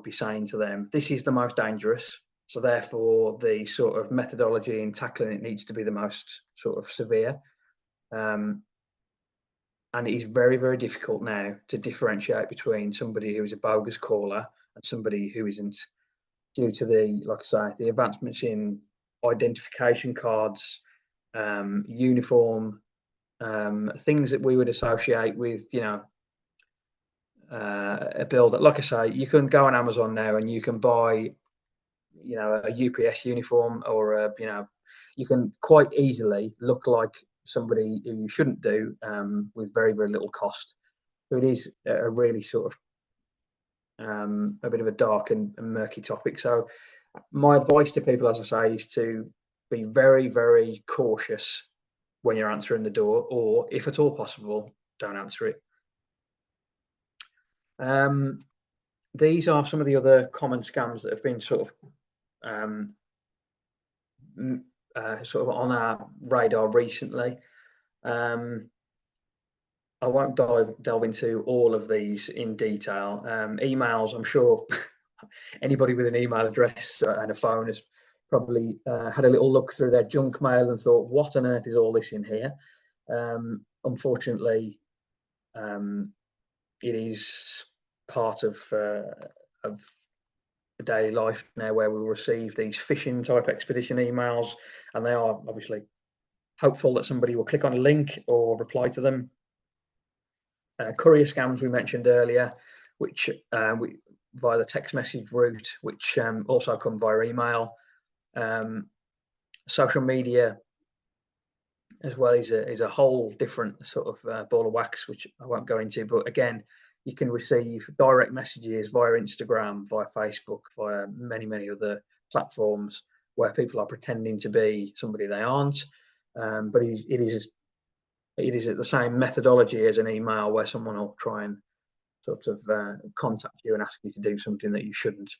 Speaker 2: be saying to them. This is the most dangerous. So therefore, the sort of methodology in tackling it needs to be the most sort of severe. And it is very, very difficult now to differentiate between somebody who is a bogus caller and somebody who isn't, due to like I say, the advancements in identification cards, uniform, things that we would associate with, a builder. Like I say, you can go on Amazon now and you can buy, a UPS uniform, or you can quite easily look like somebody who you shouldn't do, with very, very little cost. So it is a really sort of a bit of a dark and murky topic. So my advice to people, as I say, is to be very, very cautious when you're answering the door, or if at all possible, don't answer it. These are some of the other common scams that have been sort of on our radar recently. I won't delve into all of these in detail. Emails, I'm sure anybody with an email address and a phone has probably had a little look through their junk mail and thought, what on earth is all this in here? Unfortunately, it is part of daily life now, where we will receive these phishing type expedition emails, and they are obviously hopeful that somebody will click on a link or reply to them. Courier scams we mentioned earlier, which via the text message route, which also come via email. Social media as well is a whole different sort of ball of wax, which I won't go into. But again, you can receive direct messages via Instagram, via Facebook, via many other platforms where people are pretending to be somebody they aren't. But it is the same methodology as an email, where someone will try and sort of contact you and ask you to do something that you shouldn't,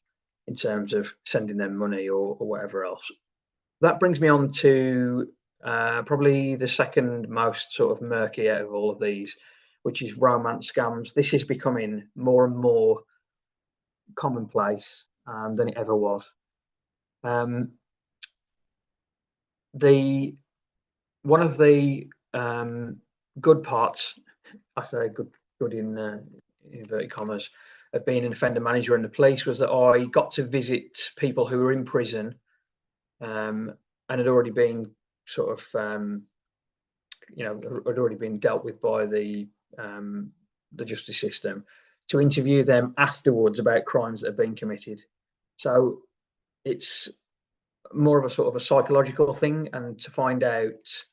Speaker 2: in terms of sending them money or whatever else. That brings me on to probably the second most sort of murky out of all of these, which is romance scams. This is becoming more and more commonplace than it ever was. One of the good parts, I say good in inverted commas, of being an offender manager in the police, was that I got to visit people who were in prison and had already been sort of had already been dealt with by the justice system, to interview them afterwards about crimes that have been committed. So it's more of a sort of a psychological thing, and to find out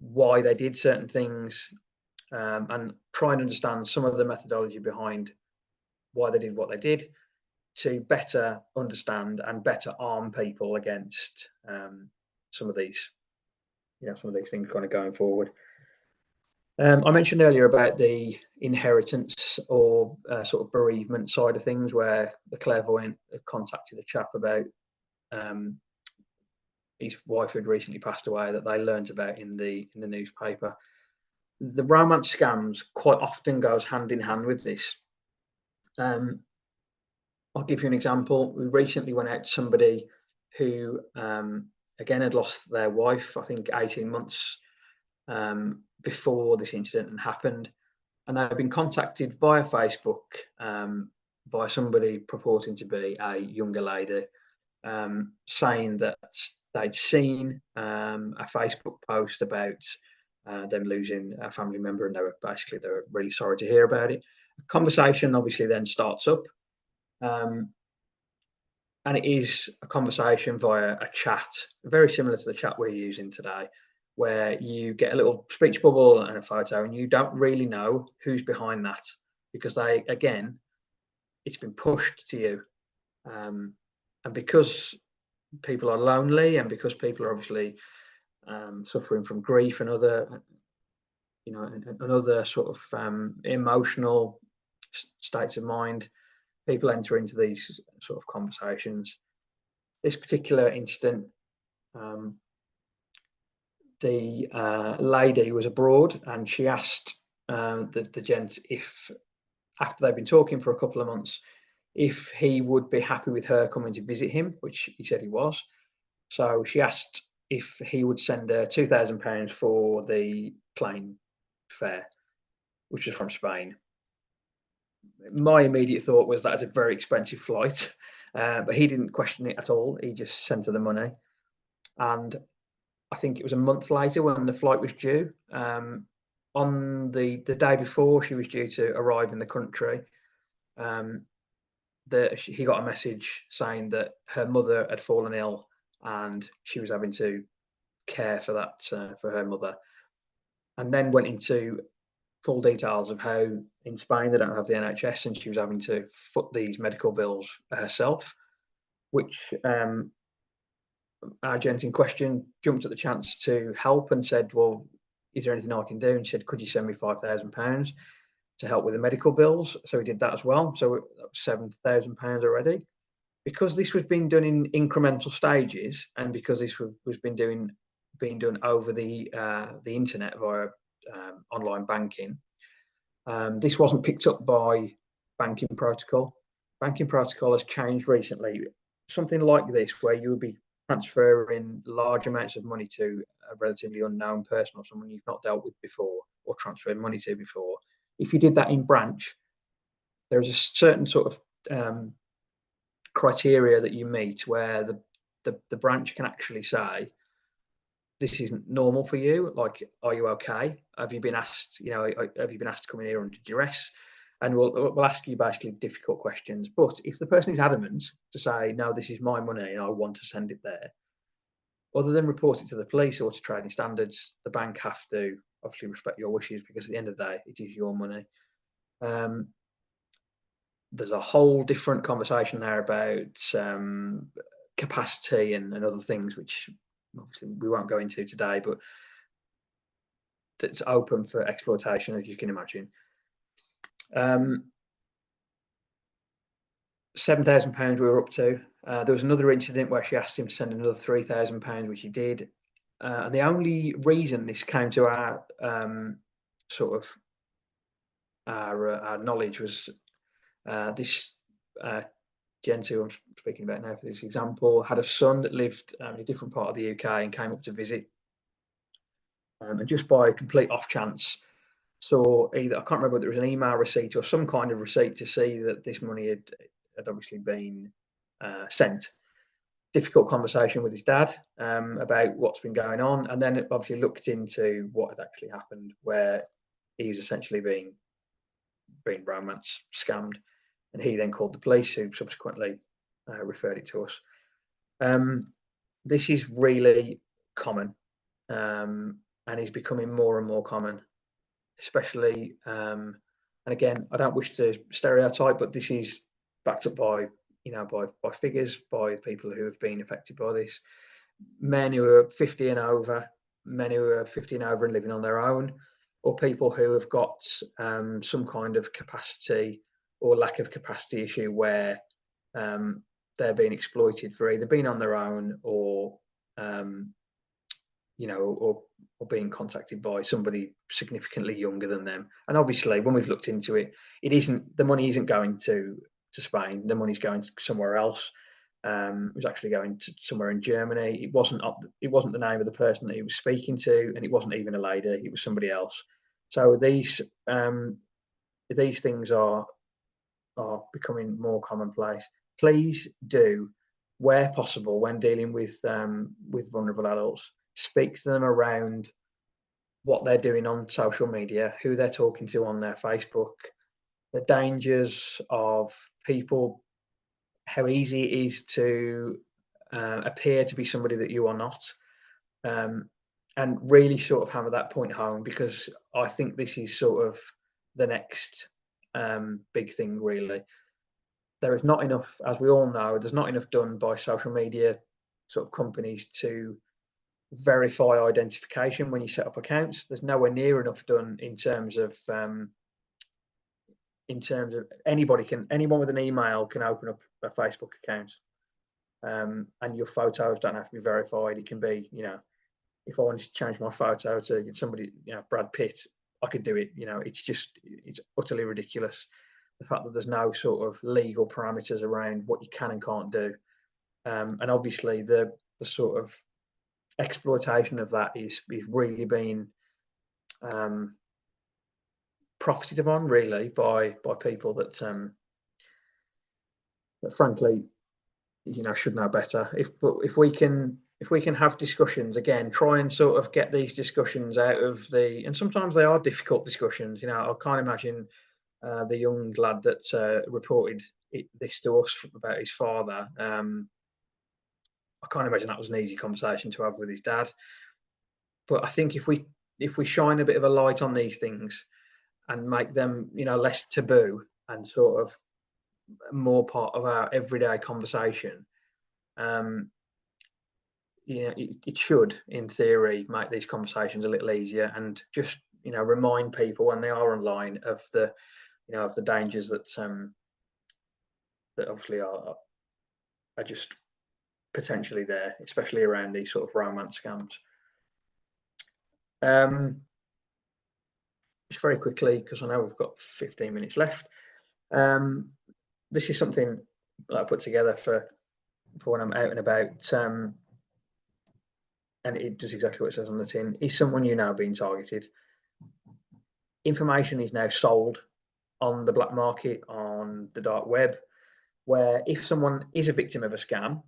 Speaker 2: why they did certain things, and try and understand some of the methodology behind why they did what they did, to better understand and better arm people against some of these things kind of going forward. I mentioned earlier about the inheritance or sort of bereavement side of things, where the clairvoyant had contacted a chap about his wife had recently passed away, that they learned about in the newspaper. The romance scams quite often goes hand in hand with this. I'll give you an example. We recently went out to somebody who, again, had lost their wife, I think 18 months before this incident happened. And they've been contacted via Facebook by somebody purporting to be a younger lady, saying that they'd seen a Facebook post about them losing a family member, and they were really sorry to hear about it. The conversation obviously then starts up, and it is a conversation via a chat, very similar to the chat we're using today, where you get a little speech bubble and a photo, and you don't really know who's behind that, because it's been pushed to you. And because people are lonely, and because people are obviously suffering from grief and other, and other sort of emotional states of mind, people enter into these sort of conversations. This particular incident, the lady was abroad, and she asked the gent, if, after they'd been talking for a couple of months, if he would be happy with her coming to visit him, which he said he was. So she asked if he would send her £2,000 for the plane fare, which was from Spain. My immediate thought was that is a very expensive flight, but he didn't question it at all. He just sent her the money. And I think it was a month later, when the flight was due, on the day before she was due to arrive in the country, he got a message saying that her mother had fallen ill, and she was having to care for that, for her mother, and then went into full details of how in Spain they don't have the NHS, and she was having to foot these medical bills herself, which our gent in question jumped at the chance to help and said, well, is there anything I can do? And she said, could you send me £5,000 to help with the medical bills? So we did that as well. So that was £7,000 already. Because this was being done in incremental stages, and because this was being done over the internet via online banking, this wasn't picked up by banking protocol. Banking protocol has changed recently. Something like this, where you would be transferring large amounts of money to a relatively unknown person, or someone you've not dealt with before or transferred money to before. If you did that in branch, there's a certain sort of criteria that you meet, where the branch can actually say, this isn't normal for you. Like, are you okay? Have you been asked, have you been asked to come in here under duress? and we'll ask you basically difficult questions. But if the person is adamant to say, no, this is my money and I want to send it there, other than report it to the police or to trading standards, the bank have to obviously respect your wishes, because at the end of the day, it is your money. There's a whole different conversation there about capacity and other things, which obviously we won't go into today, but it's open for exploitation, as you can imagine. £7,000 we were up to. There was another incident where she asked him to send another £3,000, which he did. And the only reason this came to our our knowledge was this gent who I'm speaking about now for this example had a son that lived in a different part of the UK and came up to visit. And just by complete off chance, saw either, I can't remember whether it was an email receipt or some kind of receipt to see that this money had obviously been sent. Difficult conversation with his dad about what's been going on, and then it obviously looked into what had actually happened, where he was essentially being romance scammed, and he then called the police, who subsequently referred it to us. This is really common, and is becoming more and more common, especially and again, I don't wish to stereotype, but this is backed up by by figures, by people who have been affected by this. Men who are 50 and over, men who are 50 and over and living on their own, or people who have got some kind of capacity or lack of capacity issue where they're being exploited for either being on their own or or being contacted by somebody significantly younger than them. And obviously, when we've looked into it, the money isn't going to Spain. The money's going somewhere else. It was actually going to somewhere in Germany. It wasn't the name of the person that he was speaking to, and it wasn't even a lady. It was somebody else. So these things are becoming more commonplace. Please do, where possible, when dealing with vulnerable adults, speak to them around what they're doing on social media, who they're talking to on their Facebook, the dangers of people, how easy it is to appear to be somebody that you are not, and really sort of hammer that point home, because I think this is sort of the next big thing, really. There is not enough, as we all know, there's not enough done by social media sort of companies to verify identification when you set up accounts. There's nowhere near enough done in terms of anyone with an email can open up a Facebook account, and your photos don't have to be verified. It can be, if I wanted to change my photo to somebody, Brad Pitt, I could do it. It's utterly ridiculous, the fact that there's no sort of legal parameters around what you can and can't do, and obviously the sort of exploitation of that is really being profited upon, really, by people that frankly should know better. If we can have discussions, again, try and sort of get these discussions out of and sometimes they are difficult discussions. I can't imagine the young lad that reported this to us about his father. I can't imagine that was an easy conversation to have with his dad. But I think if we shine a bit of a light on these things and make them, less taboo and sort of more part of our everyday conversation, it should, in theory, make these conversations a little easier, and just remind people when they are online of the dangers that that obviously are just potentially there, especially around these sort of romance scams. Just very quickly, because I know we've got 15 minutes left. This is something that I put together for when I'm out and about, and it does exactly what it says on the tin. Is someone you know being targeted? Information is now sold on the black market, on the dark web, where if someone is a victim of a scam,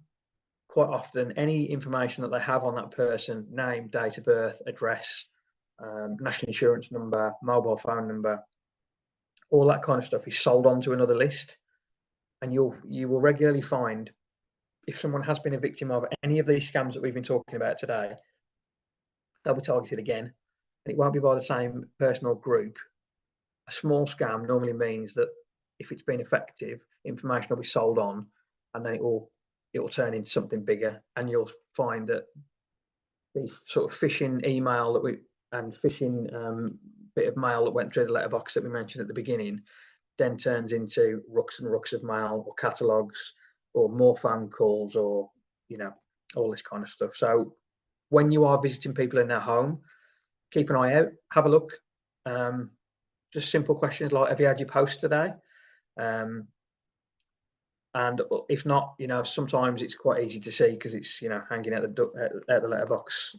Speaker 2: quite often any information that they have on that person, name, date of birth, address, national insurance number, mobile phone number, all that kind of stuff is sold onto another list, and you will regularly find, if someone has been a victim of any of these scams that we've been talking about today, they'll be targeted again, and it won't be by the same person or group. A small scam normally means that if it's been effective, information will be sold on, and then it will turn into something bigger, and you'll find that the sort of phishing email that we and phishing bit of mail that went through the letterbox that we mentioned at the beginning then turns into rucks and rucks of mail or catalogues or more phone calls or all this kind of stuff. So when you are visiting people in their home, keep an eye out, have a look. Just simple questions like, have you had your post today? And if not, sometimes it's quite easy to see because it's hanging out the letterbox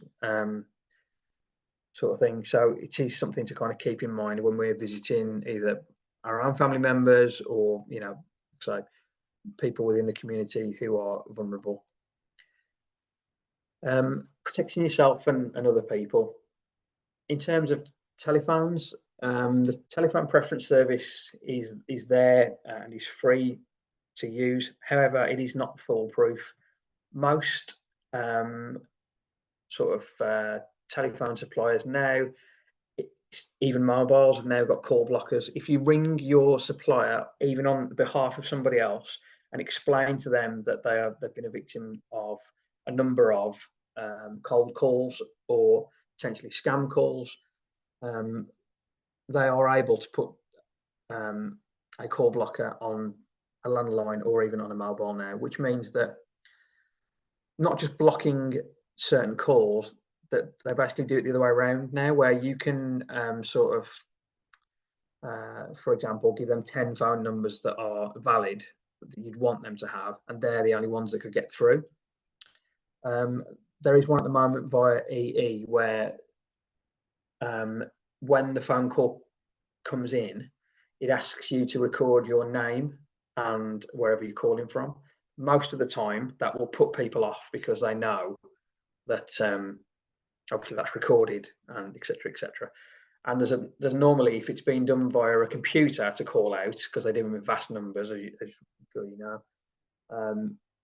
Speaker 2: sort of thing. So it is something to kind of keep in mind when we're visiting either our own family members or so people within the community who are vulnerable. Protecting yourself and other people. In terms of telephones, the telephone preference service is there and is free to use. However, it is not foolproof. Most telephone suppliers now, even mobiles, have now got call blockers. If you ring your supplier, even on behalf of somebody else, and explain to them that they've been a victim of a number of cold calls or potentially scam calls, they are able to put a call blocker on a landline or even on a mobile now, which means that not just blocking certain calls, that they basically do it the other way around now, where you can for example, give them 10 phone numbers that are valid, that you'd want them to have, and they're the only ones that could get through. There is one at the moment via EE where when the phone call comes in, it asks you to record your name and wherever you're calling from. Most of the time, that will put people off because they know that obviously that's recorded and etc. etc. And there's normally, if it's been done via a computer to call out, because they do them with vast numbers, as you know,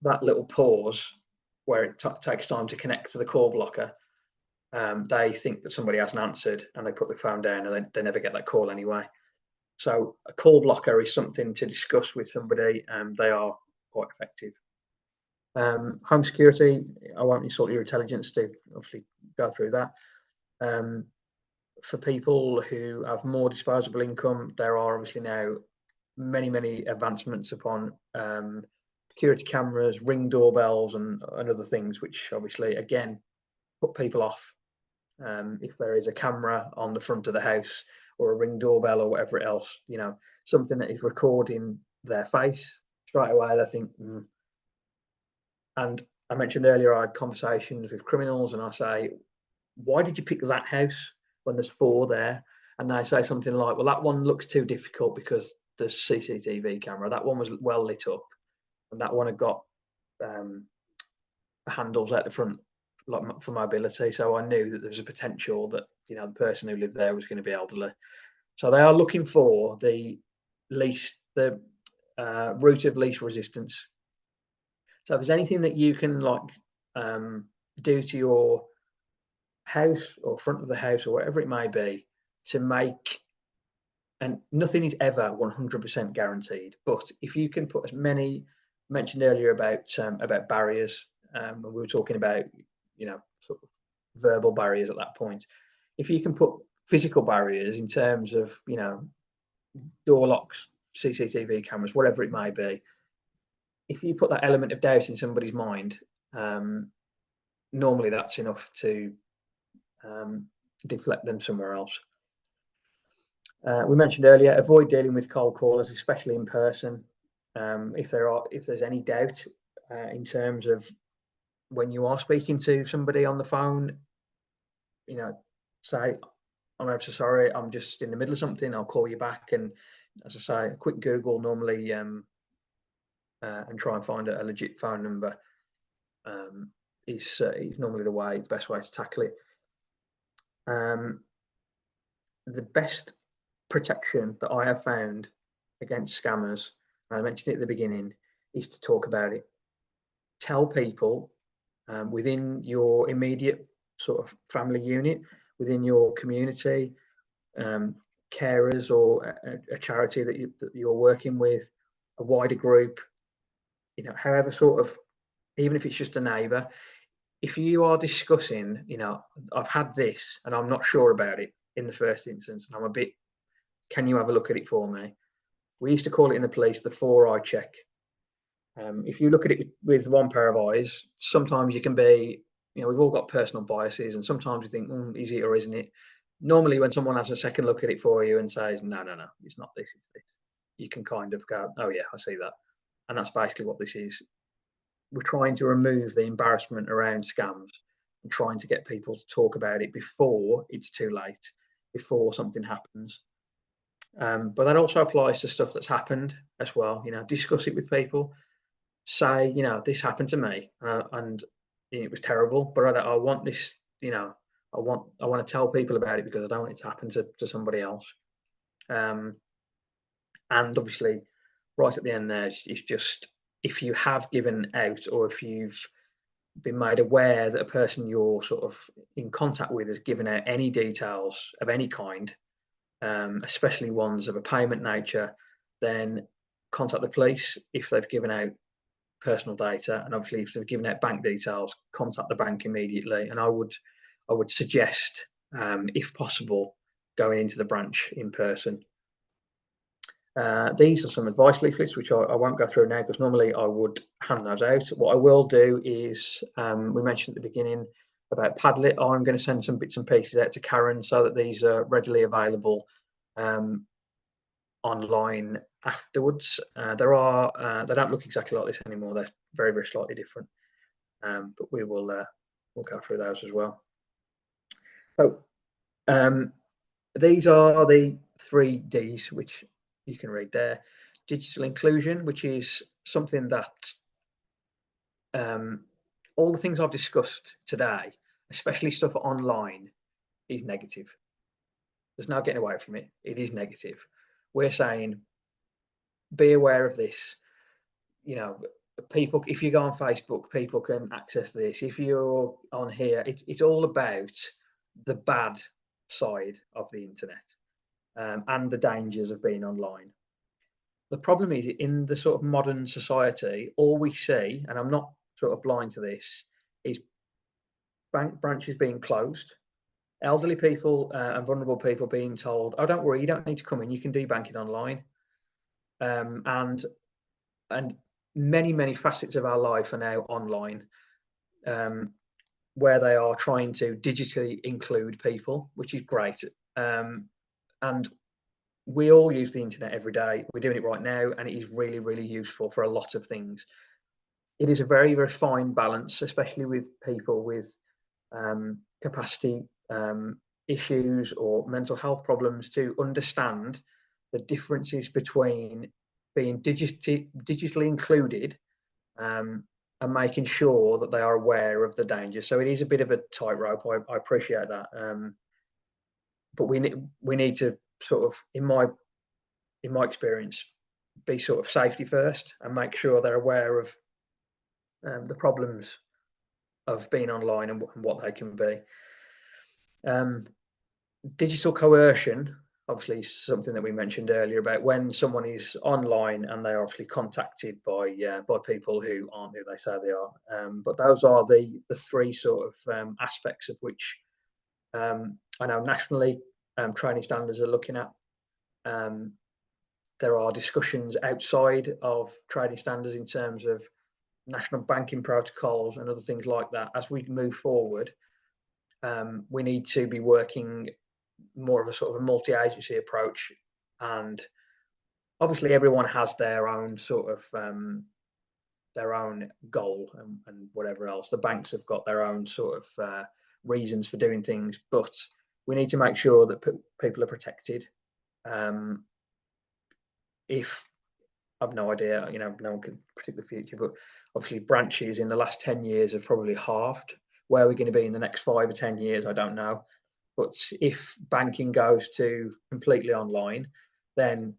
Speaker 2: that little pause where it takes time to connect to the call blocker, they think that somebody hasn't answered and they put the phone down and they never get that call anyway. So a call blocker is something to discuss with somebody, and they are quite effective. Home security, I won't insult your intelligence to obviously go through that. For people who have more disposable income, there are obviously now many advancements upon security cameras, ring doorbells and other things, which obviously again put people off. If there is a camera on the front of the house or a ring doorbell or whatever else, something that is recording their face, straight away they think. And I mentioned earlier I had conversations with criminals and I say, why did you pick that house when there's 4 there? And they say something like, well, that one looks too difficult because there's CCTV camera. That one was well lit up, and that one had got handles out the front, like for mobility. So I knew that there was a potential that the person who lived there was going to be elderly. So they are looking for the route of least resistance. So if there's anything that you can do to your house or front of the house or whatever it may be to make, and nothing is ever 100% guaranteed, but if you can put as many, mentioned earlier about barriers, and we were talking about sort of verbal barriers at that point, if you can put physical barriers in terms of door locks, CCTV cameras, whatever it may be, if you put that element of doubt in somebody's mind, normally that's enough to deflect them somewhere else. We mentioned earlier, avoid dealing with cold callers, especially in person. If there's any doubt in terms of when you are speaking to somebody on the phone, say, I'm ever so sorry, I'm just in the middle of something, I'll call you back. And as I say, a quick Google normally and try and find a legit phone number is normally the best way to tackle it. The best protection that I have found against scammers, and I mentioned it at the beginning, is to talk about it. Tell people within your immediate sort of family unit, within your community, carers, or a charity that you're working with, a wider group, however sort of, even if it's just a neighbour, if you are discussing, I've had this and I'm not sure about it in the first instance, and I'm a bit, can you have a look at it for me? We used to call it in the police the 4-eye check. If you look at it with one pair of eyes, sometimes you can be, we've all got personal biases, and sometimes you think, is it or isn't it? Normally, when someone has a second look at it for you and says, no, it's not this, it's this, you can kind of go, oh yeah, I see that. And that's basically what this is. We're trying to remove the embarrassment around scams and trying to get people to talk about it before it's too late, before something happens. But that also applies to stuff that's happened as well. Discuss it with people. Say, this happened to me, and it was terrible, but I want this. I want to tell people about it because I don't want it to happen to somebody else. And obviously, right at the end there is just, if you have given out, or if you've been made aware that a person you're sort of in contact with has given out any details of any kind, especially ones of a payment nature, then contact the police. If they've given out personal data, and obviously if they've given out bank details, contact the bank immediately. And I would suggest, if possible, going into the branch in person. These are some advice leaflets, which I won't go through now, because normally I would hand those out. What I will do is, we mentioned at the beginning about Padlet. I'm going to send some bits and pieces out to Karen so that these are readily available online afterwards. They don't look exactly like this anymore. They're very, very slightly different. But we'll go through those as well. So these are the 3 Ds, which you can read there. Digital inclusion, which is something that all the things I've discussed today, especially stuff online, is negative. There's no getting away from it. It is negative. We're saying, be aware of this. People, if you go on Facebook, people can access this. If you're on here, it's all about the bad side of the internet, and the dangers of being online. The problem is, in the sort of modern society, all we see, and I'm not sort of blind to this, is bank branches being closed, elderly people and vulnerable people being told, oh, don't worry, you don't need to come in, you can do banking online. And many facets of our life are now online, where they are trying to digitally include people, which is great. And we all use the internet every day. We're doing it right now, and it is really, really useful for a lot of things. It is a very, very fine balance, especially with people with capacity issues or mental health problems, to understand the differences between being digitally included and making sure that they are aware of the danger. So it is a bit of a tightrope. I appreciate that, but we need to sort of, in my experience, be sort of safety first and make sure they're aware of the problems of being online and what they can be. Digital coercion, obviously, is something that we mentioned earlier about when someone is online and they are obviously contacted by people who aren't who they say they are. But those are the 3 sort of aspects of which I know nationally training standards are looking at. There are discussions outside of trading standards in terms of national banking protocols and other things like that. As we move forward, we need to be working more of a sort of a multi-agency approach, and obviously everyone has their own sort of their own goal and whatever else. The banks have got their own sort of reasons for doing things, but we need to make sure that people are protected. If I've no idea, no one can predict the future, but obviously branches in the last 10 years have probably halved. Where we're going to be in the next 5 or 10 years, I don't know. But if banking goes to completely online, then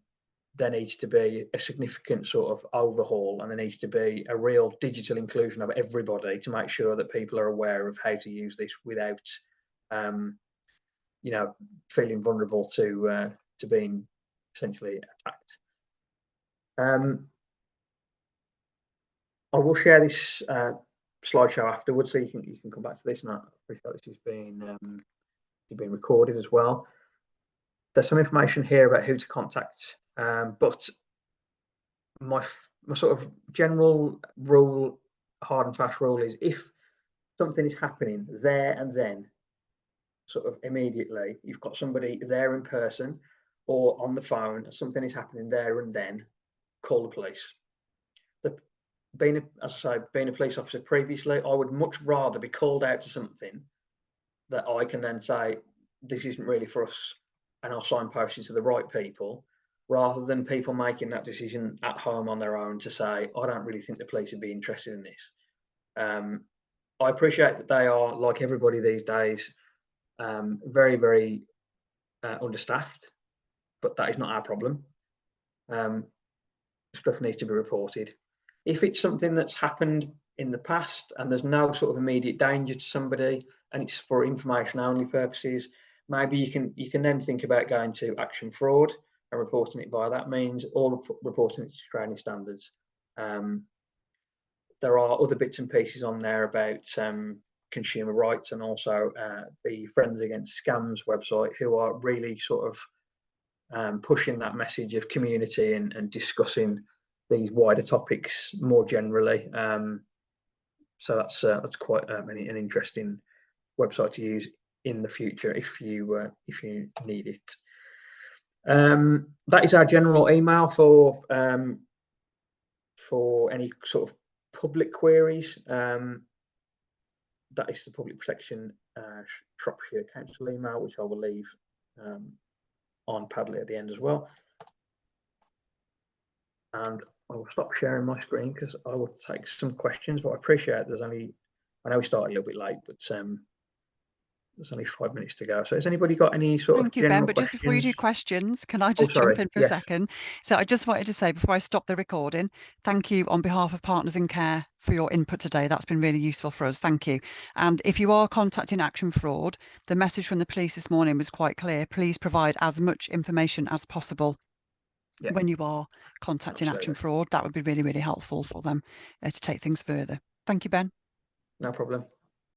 Speaker 2: there needs to be a significant sort of overhaul, and there needs to be a real digital inclusion of everybody to make sure that people are aware of how to use this without, you know, feeling vulnerable to being essentially attacked. I will share this slideshow afterwards, so you can come back to this. And I appreciate this is being recorded as well. There's some information here about who to contact, but my sort of general rule, hard and fast rule, is if something is happening there and then, sort of immediately, you've got somebody there in person or on the phone, something is happening there and then, call the police. As I say, being a police officer previously, I would much rather be called out to something that I can then say, this isn't really for us, and I'll signpost it to the right people, rather than people making that decision at home on their own to say, I don't really think the police would be interested in this. I appreciate that they are, like everybody these days, very, very understaffed, but that is not our problem. Stuff needs to be reported. If it's something that's happened in the past and there's no sort of immediate danger to somebody and it's for information only purposes, maybe you can then think about going to action fraud and reporting it by that means, or reporting it to training standards. There are other bits and pieces on there about consumer rights, and also the Friends Against Scams website, who are really sort of pushing that message of community and discussing these wider topics more generally. So that's quite an interesting website to use in the future if you need it. That is our general email for any sort of public queries. That is the Public Protection Shropshire Council email, which I will leave on Padlet at the end as well. And I will stop sharing my screen because I will take some questions, but I appreciate I know we started a little bit late, but there's only 5 minutes to go. So has anybody got any sort of general questions?
Speaker 1: But just before you do questions, can I just jump in for a second? So I just wanted to say, before I stop the recording, thank you on behalf of Partners in Care for your input today. That's been really useful for us. Thank you. And if you are contacting Action Fraud, the message from the police this morning was quite clear. Please provide as much information as possible when you are contacting Action Fraud. That would be really, really helpful for them to take things further. Thank you, Ben.
Speaker 2: No problem.